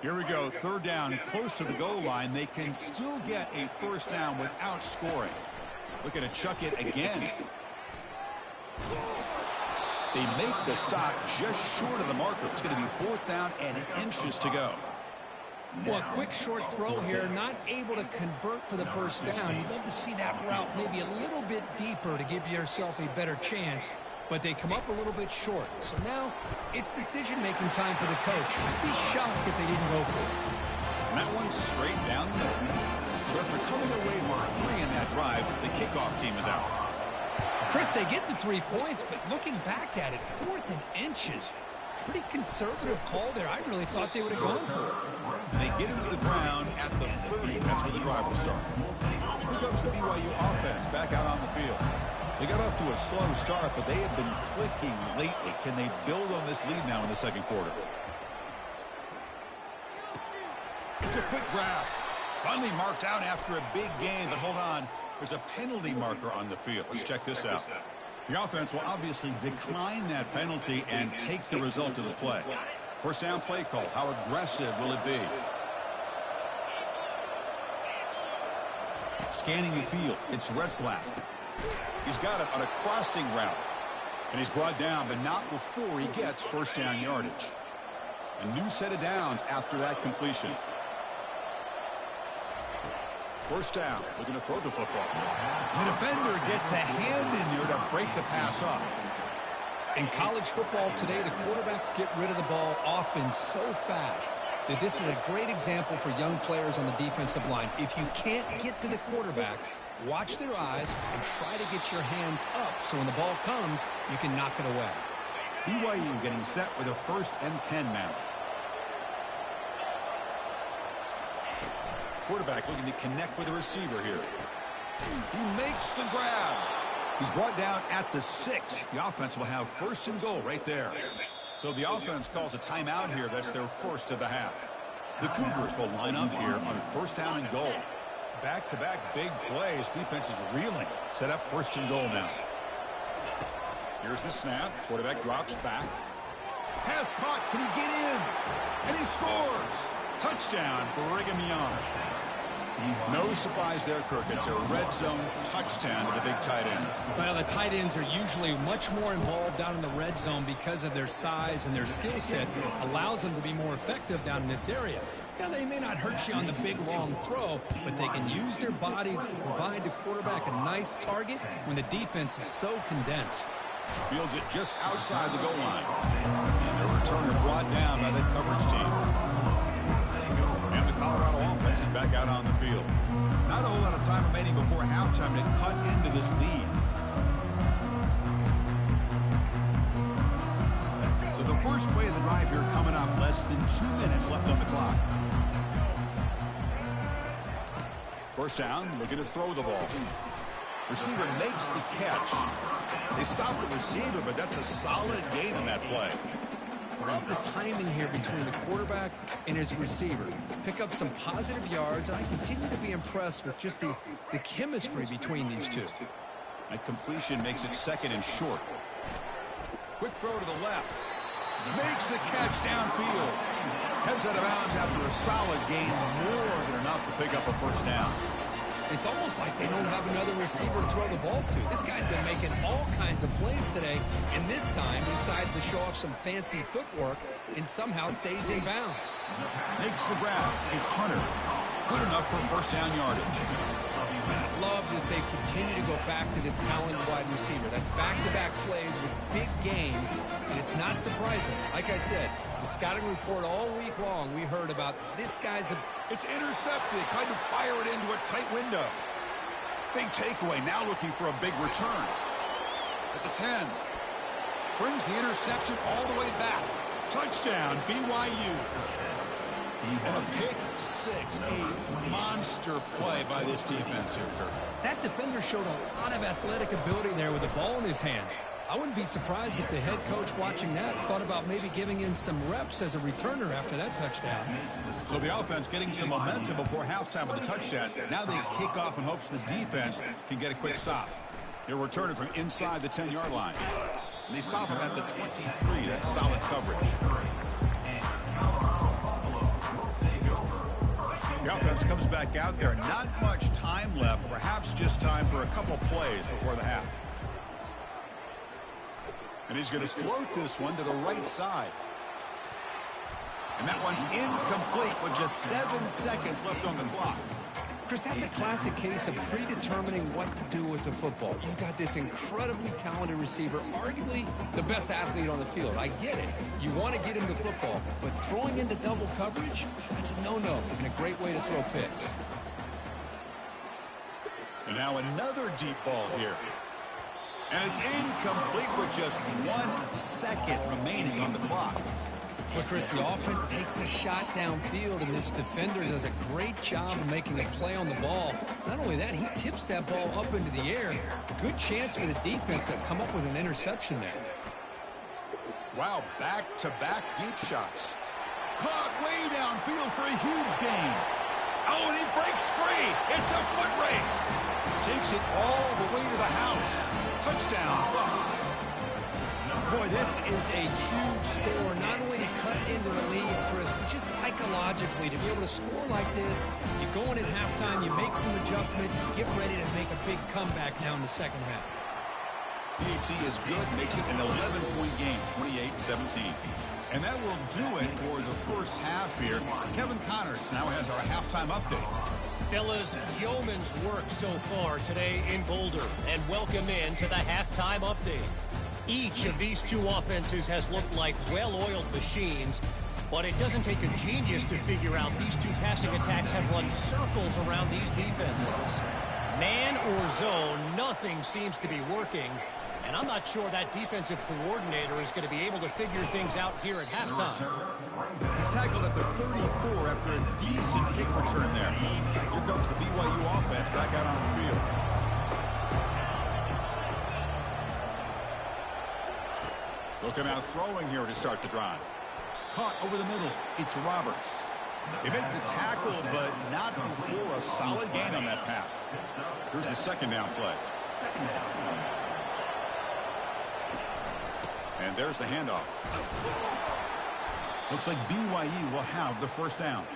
Here we go, third down, close to the goal line. They can still get a first down without scoring. Looking to chuck it again. They make the stop just short of the marker. It's going to be fourth down and inches to go. Well, a quick short throw here, not able to convert for the first down. You'd love to see that route maybe a little bit deeper to give yourself a better chance, but they come up a little bit short. So now it's decision-making time for the coach. I'd be shocked if they didn't go for it. And that one straight down the middle. So after coming away with 3 in that drive, the kickoff team is out. Chris, they get the 3 points, but looking back at it, 4th and inches. Pretty conservative call there. I really thought they would have gone for it. They get into the ground at the 30. That's where the drive will start. Here comes the BYU offense back out on the field. They got off to a slow start, but they have been clicking lately. Can they build on this lead now in the second quarter? It's a quick grab. Finally marked out after a big game, but hold on. There's a penalty marker on the field. Let's check this out. The offense will obviously decline that penalty and take the result of the play. First down play call. How aggressive will it be? Scanning the field. It's Retzlaff. He's got it on a crossing route. And he's brought down, but not before he gets first down yardage. A new set of downs after that completion. First down, looking to throw the football. The defender gets a hand in there to break the pass up. In college football today, the quarterbacks get rid of the ball often so fast that this is a great example for young players on the defensive line. If you can't get to the quarterback, watch their eyes and try to get your hands up so when the ball comes, you can knock it away. BYU getting set with a 1st and 10 now. Quarterback looking to connect with the receiver here. He makes the grab. He's brought down at the 6. The offense will have 1st and goal right there. So the offense calls a timeout here. That's their first of the half. The Cougars will line up here on 1st down and goal. Back-to-back big plays. Defense is reeling. Set up 1st and goal now. Here's the snap. Quarterback drops back. Pass caught. Can he get in? And he scores. Touchdown, Brigham Young. No surprise there, Kirk. It's a red zone touchdown to the big tight end. Well, the tight ends are usually much more involved down in the red zone because of their size and their skill set. Allows them to be more effective down in this area. Now, they may not hurt you on the big, long throw, but they can use their bodies to provide the quarterback a nice target when the defense is so condensed. Fields it just outside the goal line. And the returner brought down by the coverage team. And the Colorado offense is back out on the field. Not a whole lot of time remaining before halftime to cut into this lead. So the first play of the drive here coming up. Less than 2 minutes left on the clock. First down, looking to throw the ball. Receiver makes the catch. They stop the receiver, but that's a solid gain on that play. Love the timing here between the quarterback and his receiver. Pick up some positive yards, and I continue to be impressed with just the chemistry between these two. That completion makes it 2nd and short. Quick throw to the left. Makes the catch downfield. Heads out of bounds after a solid gain, more than enough to pick up a first down. It's almost like they don't have another receiver to throw the ball to. This guy's been making all kinds of plays today, and this time he decides to show off some fancy footwork and somehow stays in bounds. Makes the grab. It's Hunter. Good enough for first down yardage. I love that they continue to go back to this talented wide receiver. That's back-to-back plays with big gains, and it's not surprising. Like I said, the scouting report all week long, we heard about this guy's... It's intercepted. Tried to fire it into a tight window. Big takeaway. Now looking for a big return. At the 10. Brings the interception all the way back. Touchdown, BYU. And a pick 6, a monster play by this defense here, Kirk. That defender showed a lot of athletic ability there with the ball in his hands. I wouldn't be surprised if the head coach watching that thought about maybe giving him some reps as a returner after that touchdown. So the offense getting some momentum before halftime with the touchdown. Now they kick off in hopes the defense can get a quick stop. They're returning from inside the 10-yard line. And they stop him at the 23. That's solid coverage. The offense comes back out there. Not much time left. Perhaps just time for a couple plays before the half. And he's going to float this one to the right side. And that one's incomplete with just 7 seconds left on the clock. Chris, that's a classic case of predetermining what to do with the football. You've got this incredibly talented receiver, arguably the best athlete on the field. I get it. You want to get him the football, but throwing into double coverage, that's a no-no and a great way to throw picks. And now another deep ball here. And it's incomplete with just 1 second remaining on the clock. But Chris, the offense takes a shot downfield, and this defender does a great job of making a play on the ball. Not only that, he tips that ball up into the air. Good chance for the defense to come up with an interception there. Wow, back-to-back deep shots. Caught way downfield for a huge gain. Oh, and he breaks free. It's a foot race. Takes it all the way to the house. Touchdown, Buffs. Boy, this is a huge score. Not only to cut into the lead, Chris, but just psychologically to be able to score like this. You go in at halftime, you make some adjustments, you get ready to make a big comeback now in the second half. PAT is good, makes it an 11-point game, 28-17. And that will do it for the first half here. Kevin Connors now has our halftime update. Fellas, yeoman's work so far today in Boulder, and welcome in to the halftime update. Each of these two offenses has looked like well-oiled machines, but it doesn't take a genius to figure out these two passing attacks have run circles around these defenses. Man or zone, nothing seems to be working, and I'm not sure that defensive coordinator is going to be able to figure things out here at halftime. He's tackled at the 34 after a decent kick return there. Here comes the BYU offense back out on the field. Looking out throwing here to start the drive. Caught over the middle. It's Roberts. They make the tackle, but not before a solid gain on that pass. Here's the second down play. And there's the handoff. Looks like BYU will have the first down.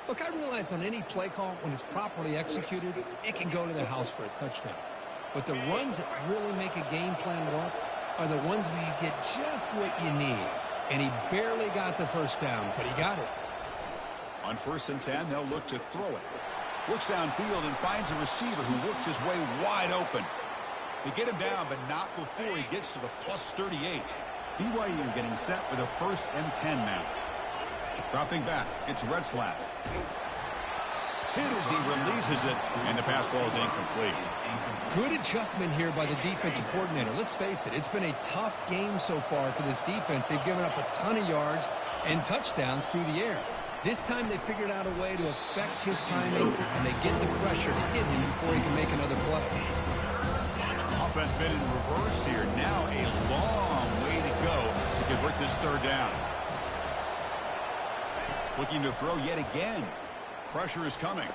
Look, I realize on any play call, when it's properly executed, it can go to the house for a touchdown. But the runs that really make a game plan work are the ones where you get just what you need. And he barely got the first down, but he got it. On 1st and 10, they'll look to throw it. Looks downfield and finds a receiver who worked his way wide open. They get him down, but not before he gets to the plus 38. BYU getting set with a 1st and 10 now. Dropping back, it's Retzlaff. Hit as he releases it, and the pass ball is incomplete. Good adjustment here by the defensive coordinator. Let's face it, it's been a tough game so far for this defense. They've given up a ton of yards and touchdowns through the air. This time they figured out a way to affect his timing, and they get the pressure to hit him before he can make another play. Offense been in reverse here. Now a long way to go to convert this third down. Looking to throw yet again. Pressure is coming.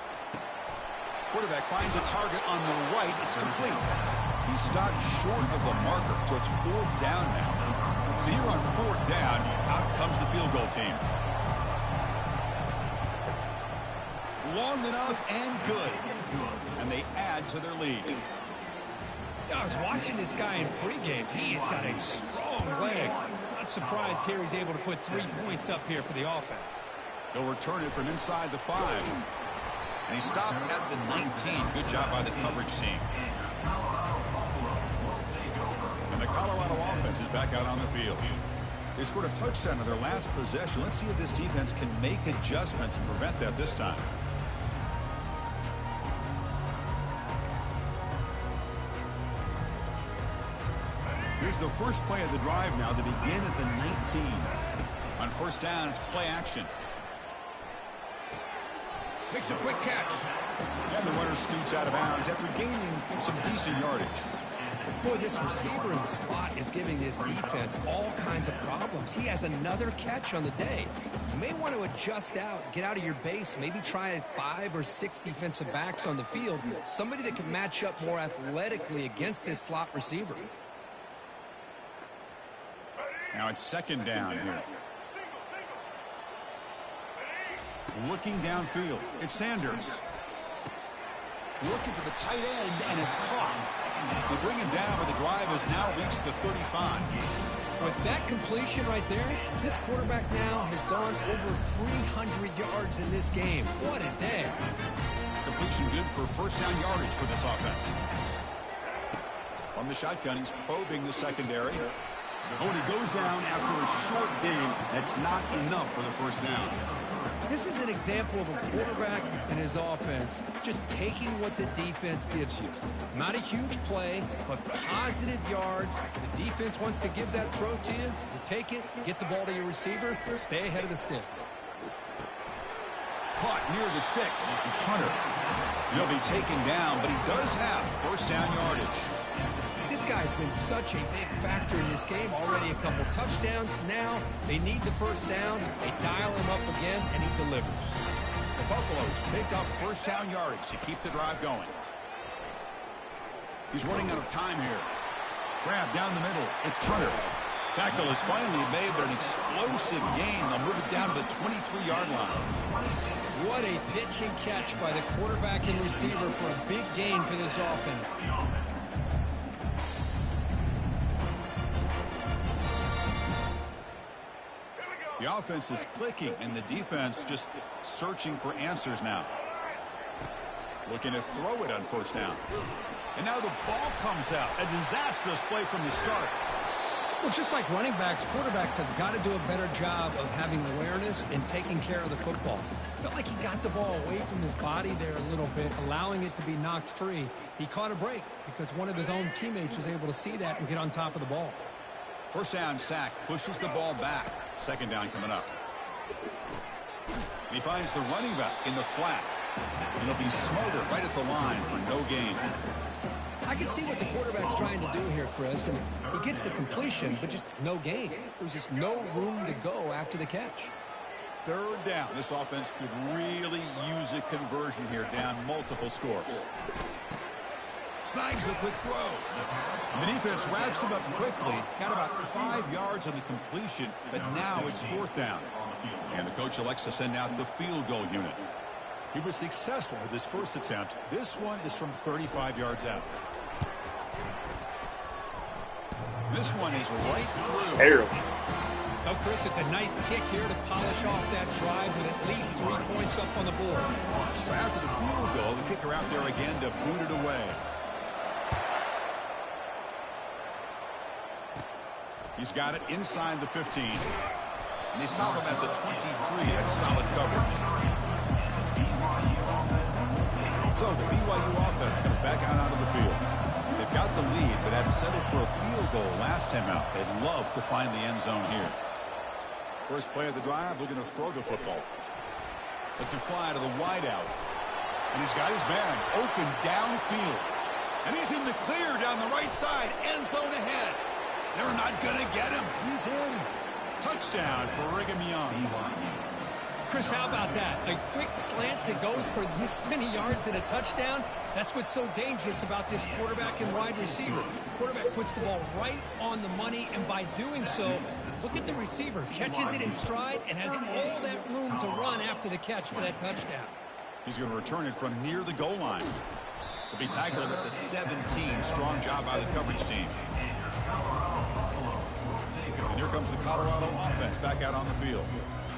Quarterback finds a target on the right. It's complete. He stopped short of the marker, so it's 4th down now. So here on 4th down, out comes the field goal team. Long enough and good. And they add to their lead. I was watching this guy in pregame. He has got a strong leg. Not surprised here he's able to put 3 points up here for the offense. They'll return it from inside the 5. And he stopped at the 19. Good job by the coverage team. And the Colorado offense is back out on the field. They scored a touchdown in their last possession. Let's see if this defense can make adjustments and prevent that this time. Here's the first play of the drive now. They begin at the 19. On 1st down, it's play action. Makes a quick catch. And the runner scoots out of bounds after gaining some decent yardage. Boy, this receiver in the slot is giving this defense all kinds of problems. He has another catch on the day. You may want to adjust out, get out of your base, maybe try 5 or 6 defensive backs on the field. Somebody that can match up more athletically against this slot receiver. Now it's 2nd down here. Looking downfield. It's Sanders. Looking for the tight end, and it's caught. They bring him down, but the drive has now reached the 35. With that completion right there, this quarterback now has gone over 300 yards in this game. What a day. Completion good for 1st down yardage for this offense. From the shotgun, he's probing the secondary. Oh, and he goes down after a short gain. That's not enough for the 1st down. This is an example of a quarterback and his offense just taking what the defense gives you. Not a huge play, but positive yards. The defense wants to give that throw to you. You take it, get the ball to your receiver, stay ahead of the sticks. Caught near the sticks. It's Hunter. He'll be taken down, but he does have first down yardage. This guy's been such a big factor in this game. Already a couple touchdowns. Now they need the first down. They dial him up again, and he delivers. The Buffaloes pick up first down yardage to keep the drive going. He's running out of time here. Grab down the middle. It's Hunter. Tackle is finally made, but an explosive gain. They'll move it down to the 23-yard line. What a pitch and catch by the quarterback and receiver for a big gain for this offense. The offense is clicking, and the defense just searching for answers now. Looking to throw it on first down. And now the ball comes out. A disastrous play from the start. Well, just like running backs, quarterbacks have got to do a better job of having awareness and taking care of the football. Felt like he got the ball away from his body there a little bit, allowing it to be knocked free. He caught a break because one of his own teammates was able to see that and get on top of the ball. First down sack, pushes the ball back. Second down coming up. He finds the running back in the flat. And he'll be smothered right at the line for no gain. I can see what the quarterback's trying to do here, Chris, and he gets the completion, but just no gain. There's just no room to go after the catch. Third down. This offense could really use a conversion here, down multiple scores. Snags the quick throw. The defense wraps him up quickly. Got about 5 yards on the completion, but now it's fourth down. And the coach elects to send out the field goal unit. He was successful with his first attempt. This one is from 35 yards out. This one is right through. Oh, Chris, it's a nice kick here to polish off that drive with at least 3 points up on the board. After the field goal, the kicker out there again to boot it away. He's got it inside the 15. And they stop him at the 23. That's solid coverage. So the BYU offense comes back out onto the field. They've got the lead, but had settled for a field goal last time out. They'd love to find the end zone here. First play of the drive, looking to throw the football. Lets it fly to the wideout. And he's got his man open downfield. And he's in the clear down the right side. End zone ahead. They're not going to get him. He's in. Touchdown, Brigham Young. Chris, how about that? A quick slant that goes for this many yards and a touchdown. That's what's so dangerous about this quarterback and wide receiver. Quarterback puts the ball right on the money, and by doing so, look at the receiver. Catches it in stride and has all that room to run after the catch for that touchdown. He's going to return it from near the goal line. He'll be tackled at the 17. Strong job by the coverage team. And here comes the Colorado offense back out on the field.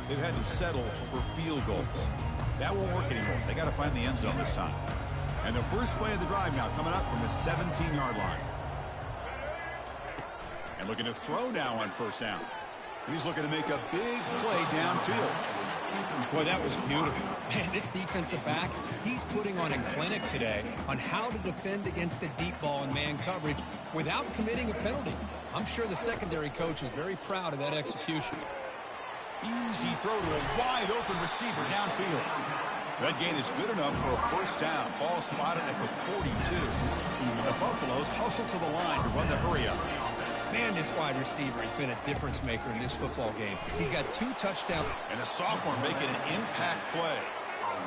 They've had to settle for field goals. That won't work anymore. They got to find the end zone this time. And the first play of the drive now coming up from the 17-yard line. And looking to throw now on first down. And he's looking to make a big play downfield. Boy, that was beautiful. Man, this defensive back, he's putting on a clinic today on how to defend against the deep ball and man coverage without committing a penalty. I'm sure the secondary coach is very proud of that execution. Easy throw to a wide open receiver downfield. That gain is good enough for a first down. Ball spotted at the 42. The Buffaloes hustle to the line to run the hurry up. Man, this wide receiver has been a difference maker in this football game. He's got 2 touchdowns. And the sophomore making an impact play.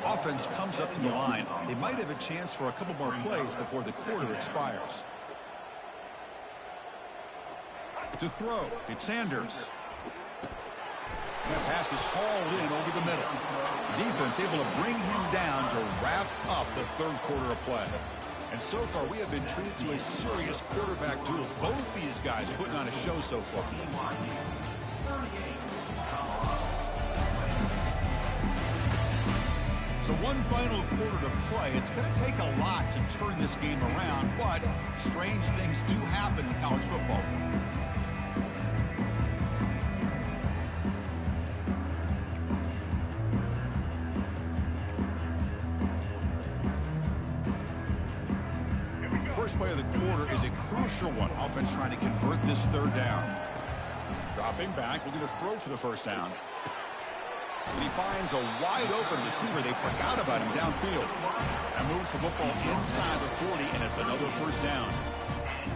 Offense comes up to the line. They might have a chance for a couple more plays before the quarter expires. To throw, it's Sanders. That pass is hauled in over the middle. Defense able to bring him down to wrap up the third quarter of play. And so far, we have been treated to a serious quarterback duel. Both these guys putting on a show so far. So one final quarter to play. It's going to take a lot to turn this game around, but strange things do happen in college football. first play of the quarter is a crucial one. Offense trying to convert this third down. Dropping back, looking to throw for the first down. And he finds a wide-open receiver. They forgot about him downfield. And moves the football inside the 40, and it's another first down.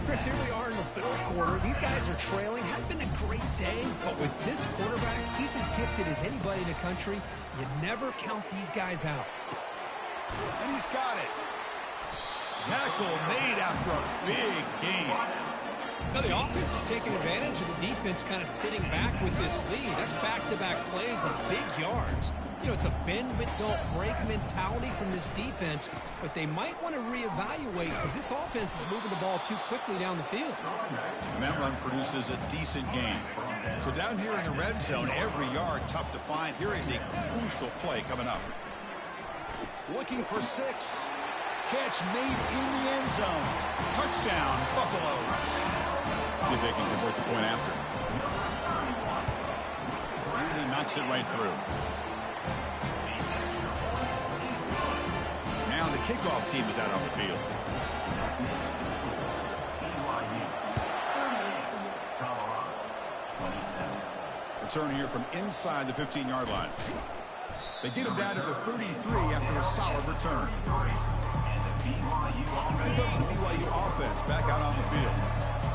Chris, here we are in the fourth quarter. These guys are trailing. Hadn't been a great day, but with this quarterback, he's as gifted as anybody in the country. You never count these guys out. And he's got it. Tackle made after a big gain. Now the offense is taking advantage of the defense kind of sitting back with this lead. That's back-to-back plays of big yards. You know, it's a bend but don't break mentality from this defense, but they might want to reevaluate because this offense is moving the ball too quickly down the field. And that run produces a decent gain. So down here in the red zone, every yard tough to find. Here is a crucial play coming up. Looking for 6. Catch made in the end zone. Touchdown, Buffaloes. See if they can convert the point after. And he knocks it right through. Now the kickoff team is out on the field. Return here from inside the 15-yard line. They get him down to the 33 after a solid return. Here comes the BYU offense back out on the field.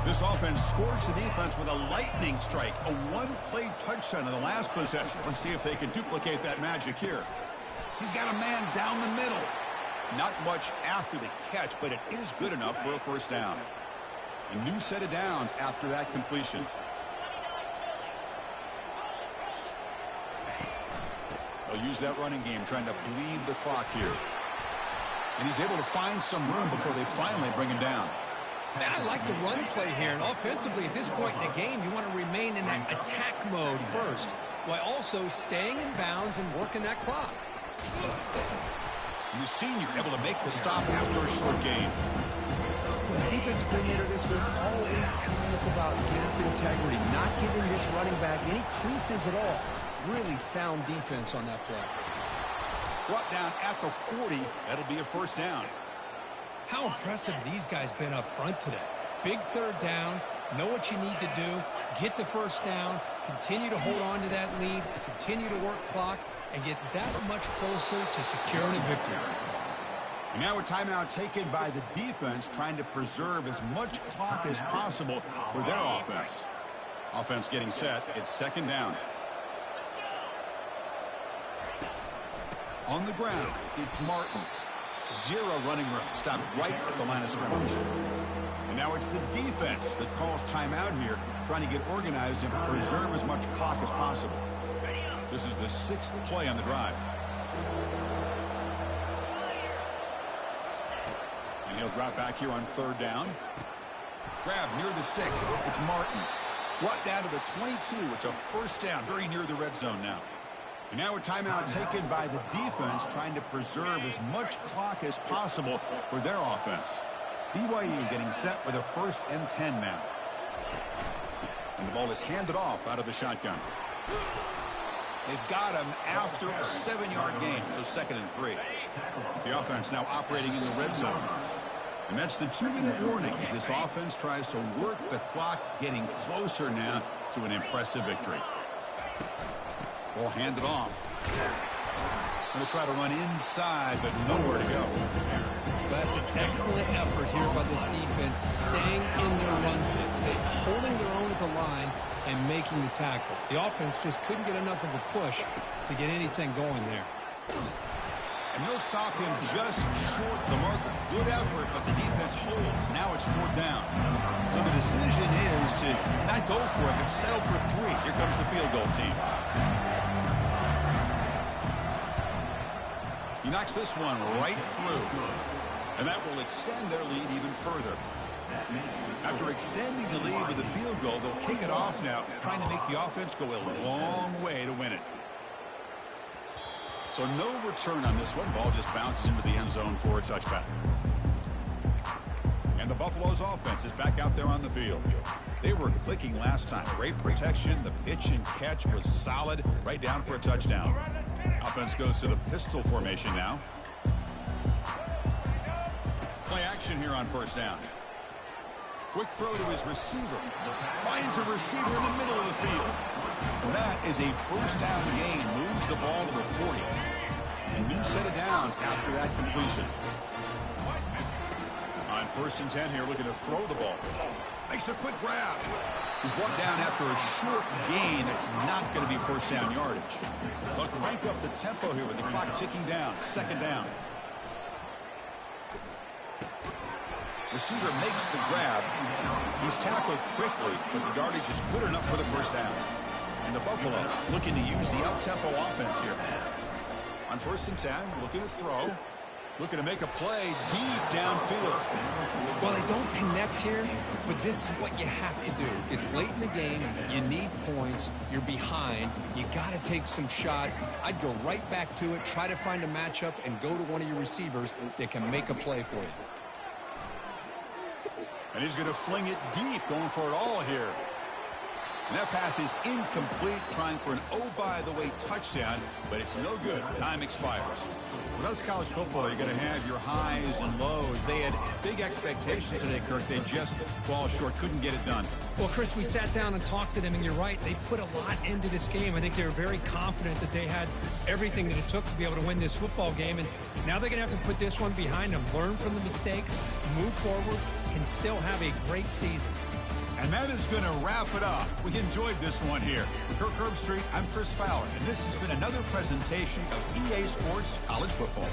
This offense scored the defense with a lightning strike, a one-play touchdown in the last possession. Let's see if they can duplicate that magic here. He's got a man down the middle. Not much after the catch, but it is good enough for a first down. A new set of downs after that completion. They'll use that running game, trying to bleed the clock here. And he's able to find some room before they finally bring him down. I like the run play here, and offensively at this point in the game, you want to remain in that attack mode first, while also staying in bounds and working that clock. And the senior able to make the stop after a short gain. Well, the defense coordinator this week always telling us about gap integrity, not giving this running back any creases at all. Really sound defense on that play. Brought down at the 40. That'll be a first down. How impressive these guys been up front today. Big third down, know what you need to do, get the first down, continue to hold on to that lead, continue to work clock, and get that much closer to securing a victory. And now a timeout taken by the defense, trying to preserve as much clock as possible for their offense. Offense getting set. It's second down. On the ground, it's Martin. 0 running room. Stopped right at the line of scrimmage. And now it's the defense that calls timeout here, trying to get organized and preserve as much clock as possible. This is the 6th play on the drive. And he'll drop back here on third down. Grab near the sticks. It's Martin. Brought down to the 22. It's a first down, very near the red zone now. And now a timeout taken by the defense, trying to preserve as much clock as possible for their offense. BYU getting set for the 1st and 10 now. And the ball is handed off out of the shotgun. They've got him after a 7-yard gain, so 2nd and 3. The offense now operating in the red zone. And that's the 2-minute warning as this offense tries to work the clock, getting closer now to an impressive victory. Ball handed off. Going to try to run inside, but nowhere to go. That's an excellent effort here by this defense, staying in their run fit, holding their own at the line and making the tackle. The offense just couldn't get enough of a push to get anything going there. And they'll stop him just short of the marker. Good effort, but the defense holds. Now it's 4th down. So the decision is to not go for it, but settle for 3. Here comes the field goal team. He knocks this one right through. And that will extend their lead even further. After extending the lead with a field goal, they'll kick it off now, trying to make the offense go a long way to win it. So no return on this one. Ball just bounces into the end zone for a touchback. And the Buffaloes offense is back out there on the field. They were clicking last time. Great protection. The pitch and catch was solid. Right down for a touchdown. Offense goes to the pistol formation now. Play action here on first down. Quick throw to his receiver. Finds a receiver in the middle of the field. And that is a first down gain. Moves the ball to the 40. A new set of downs after that completion. On first and 10 here, looking to throw the ball. Makes a quick grab. He's brought down after a short gain that's not going to be first down yardage. They'll crank up the tempo here with the clock ticking down. Second down. Receiver makes the grab. He's tackled quickly, but the yardage is good enough for the first down. And the Buffaloes looking to use the up-tempo offense here. On first and 10, looking to throw. Looking to make a play deep downfield. Well, they don't connect here, but this is what you have to do. It's late in the game. You need points. You're behind. You got to take some shots. I'd go right back to it, try to find a matchup, and go to one of your receivers that can make a play for you. And he's going to fling it deep, going for it all here. And that pass is incomplete, trying for an oh-by-the-way touchdown, but it's no good. Time expires. Well, that's college football. You're going to have your highs and lows. They had big expectations today, Kirk. They just fall short, couldn't get it done. Well, Chris, we sat down and talked to them, and you're right. They put a lot into this game. I think they were very confident that they had everything that it took to be able to win this football game. And now they're going to have to put this one behind them, learn from the mistakes, move forward, and still have a great season. And that is going to wrap it up. We enjoyed this one here. For Kirk Herbstreit, I'm Chris Fowler, and this has been another presentation of EA Sports College Football.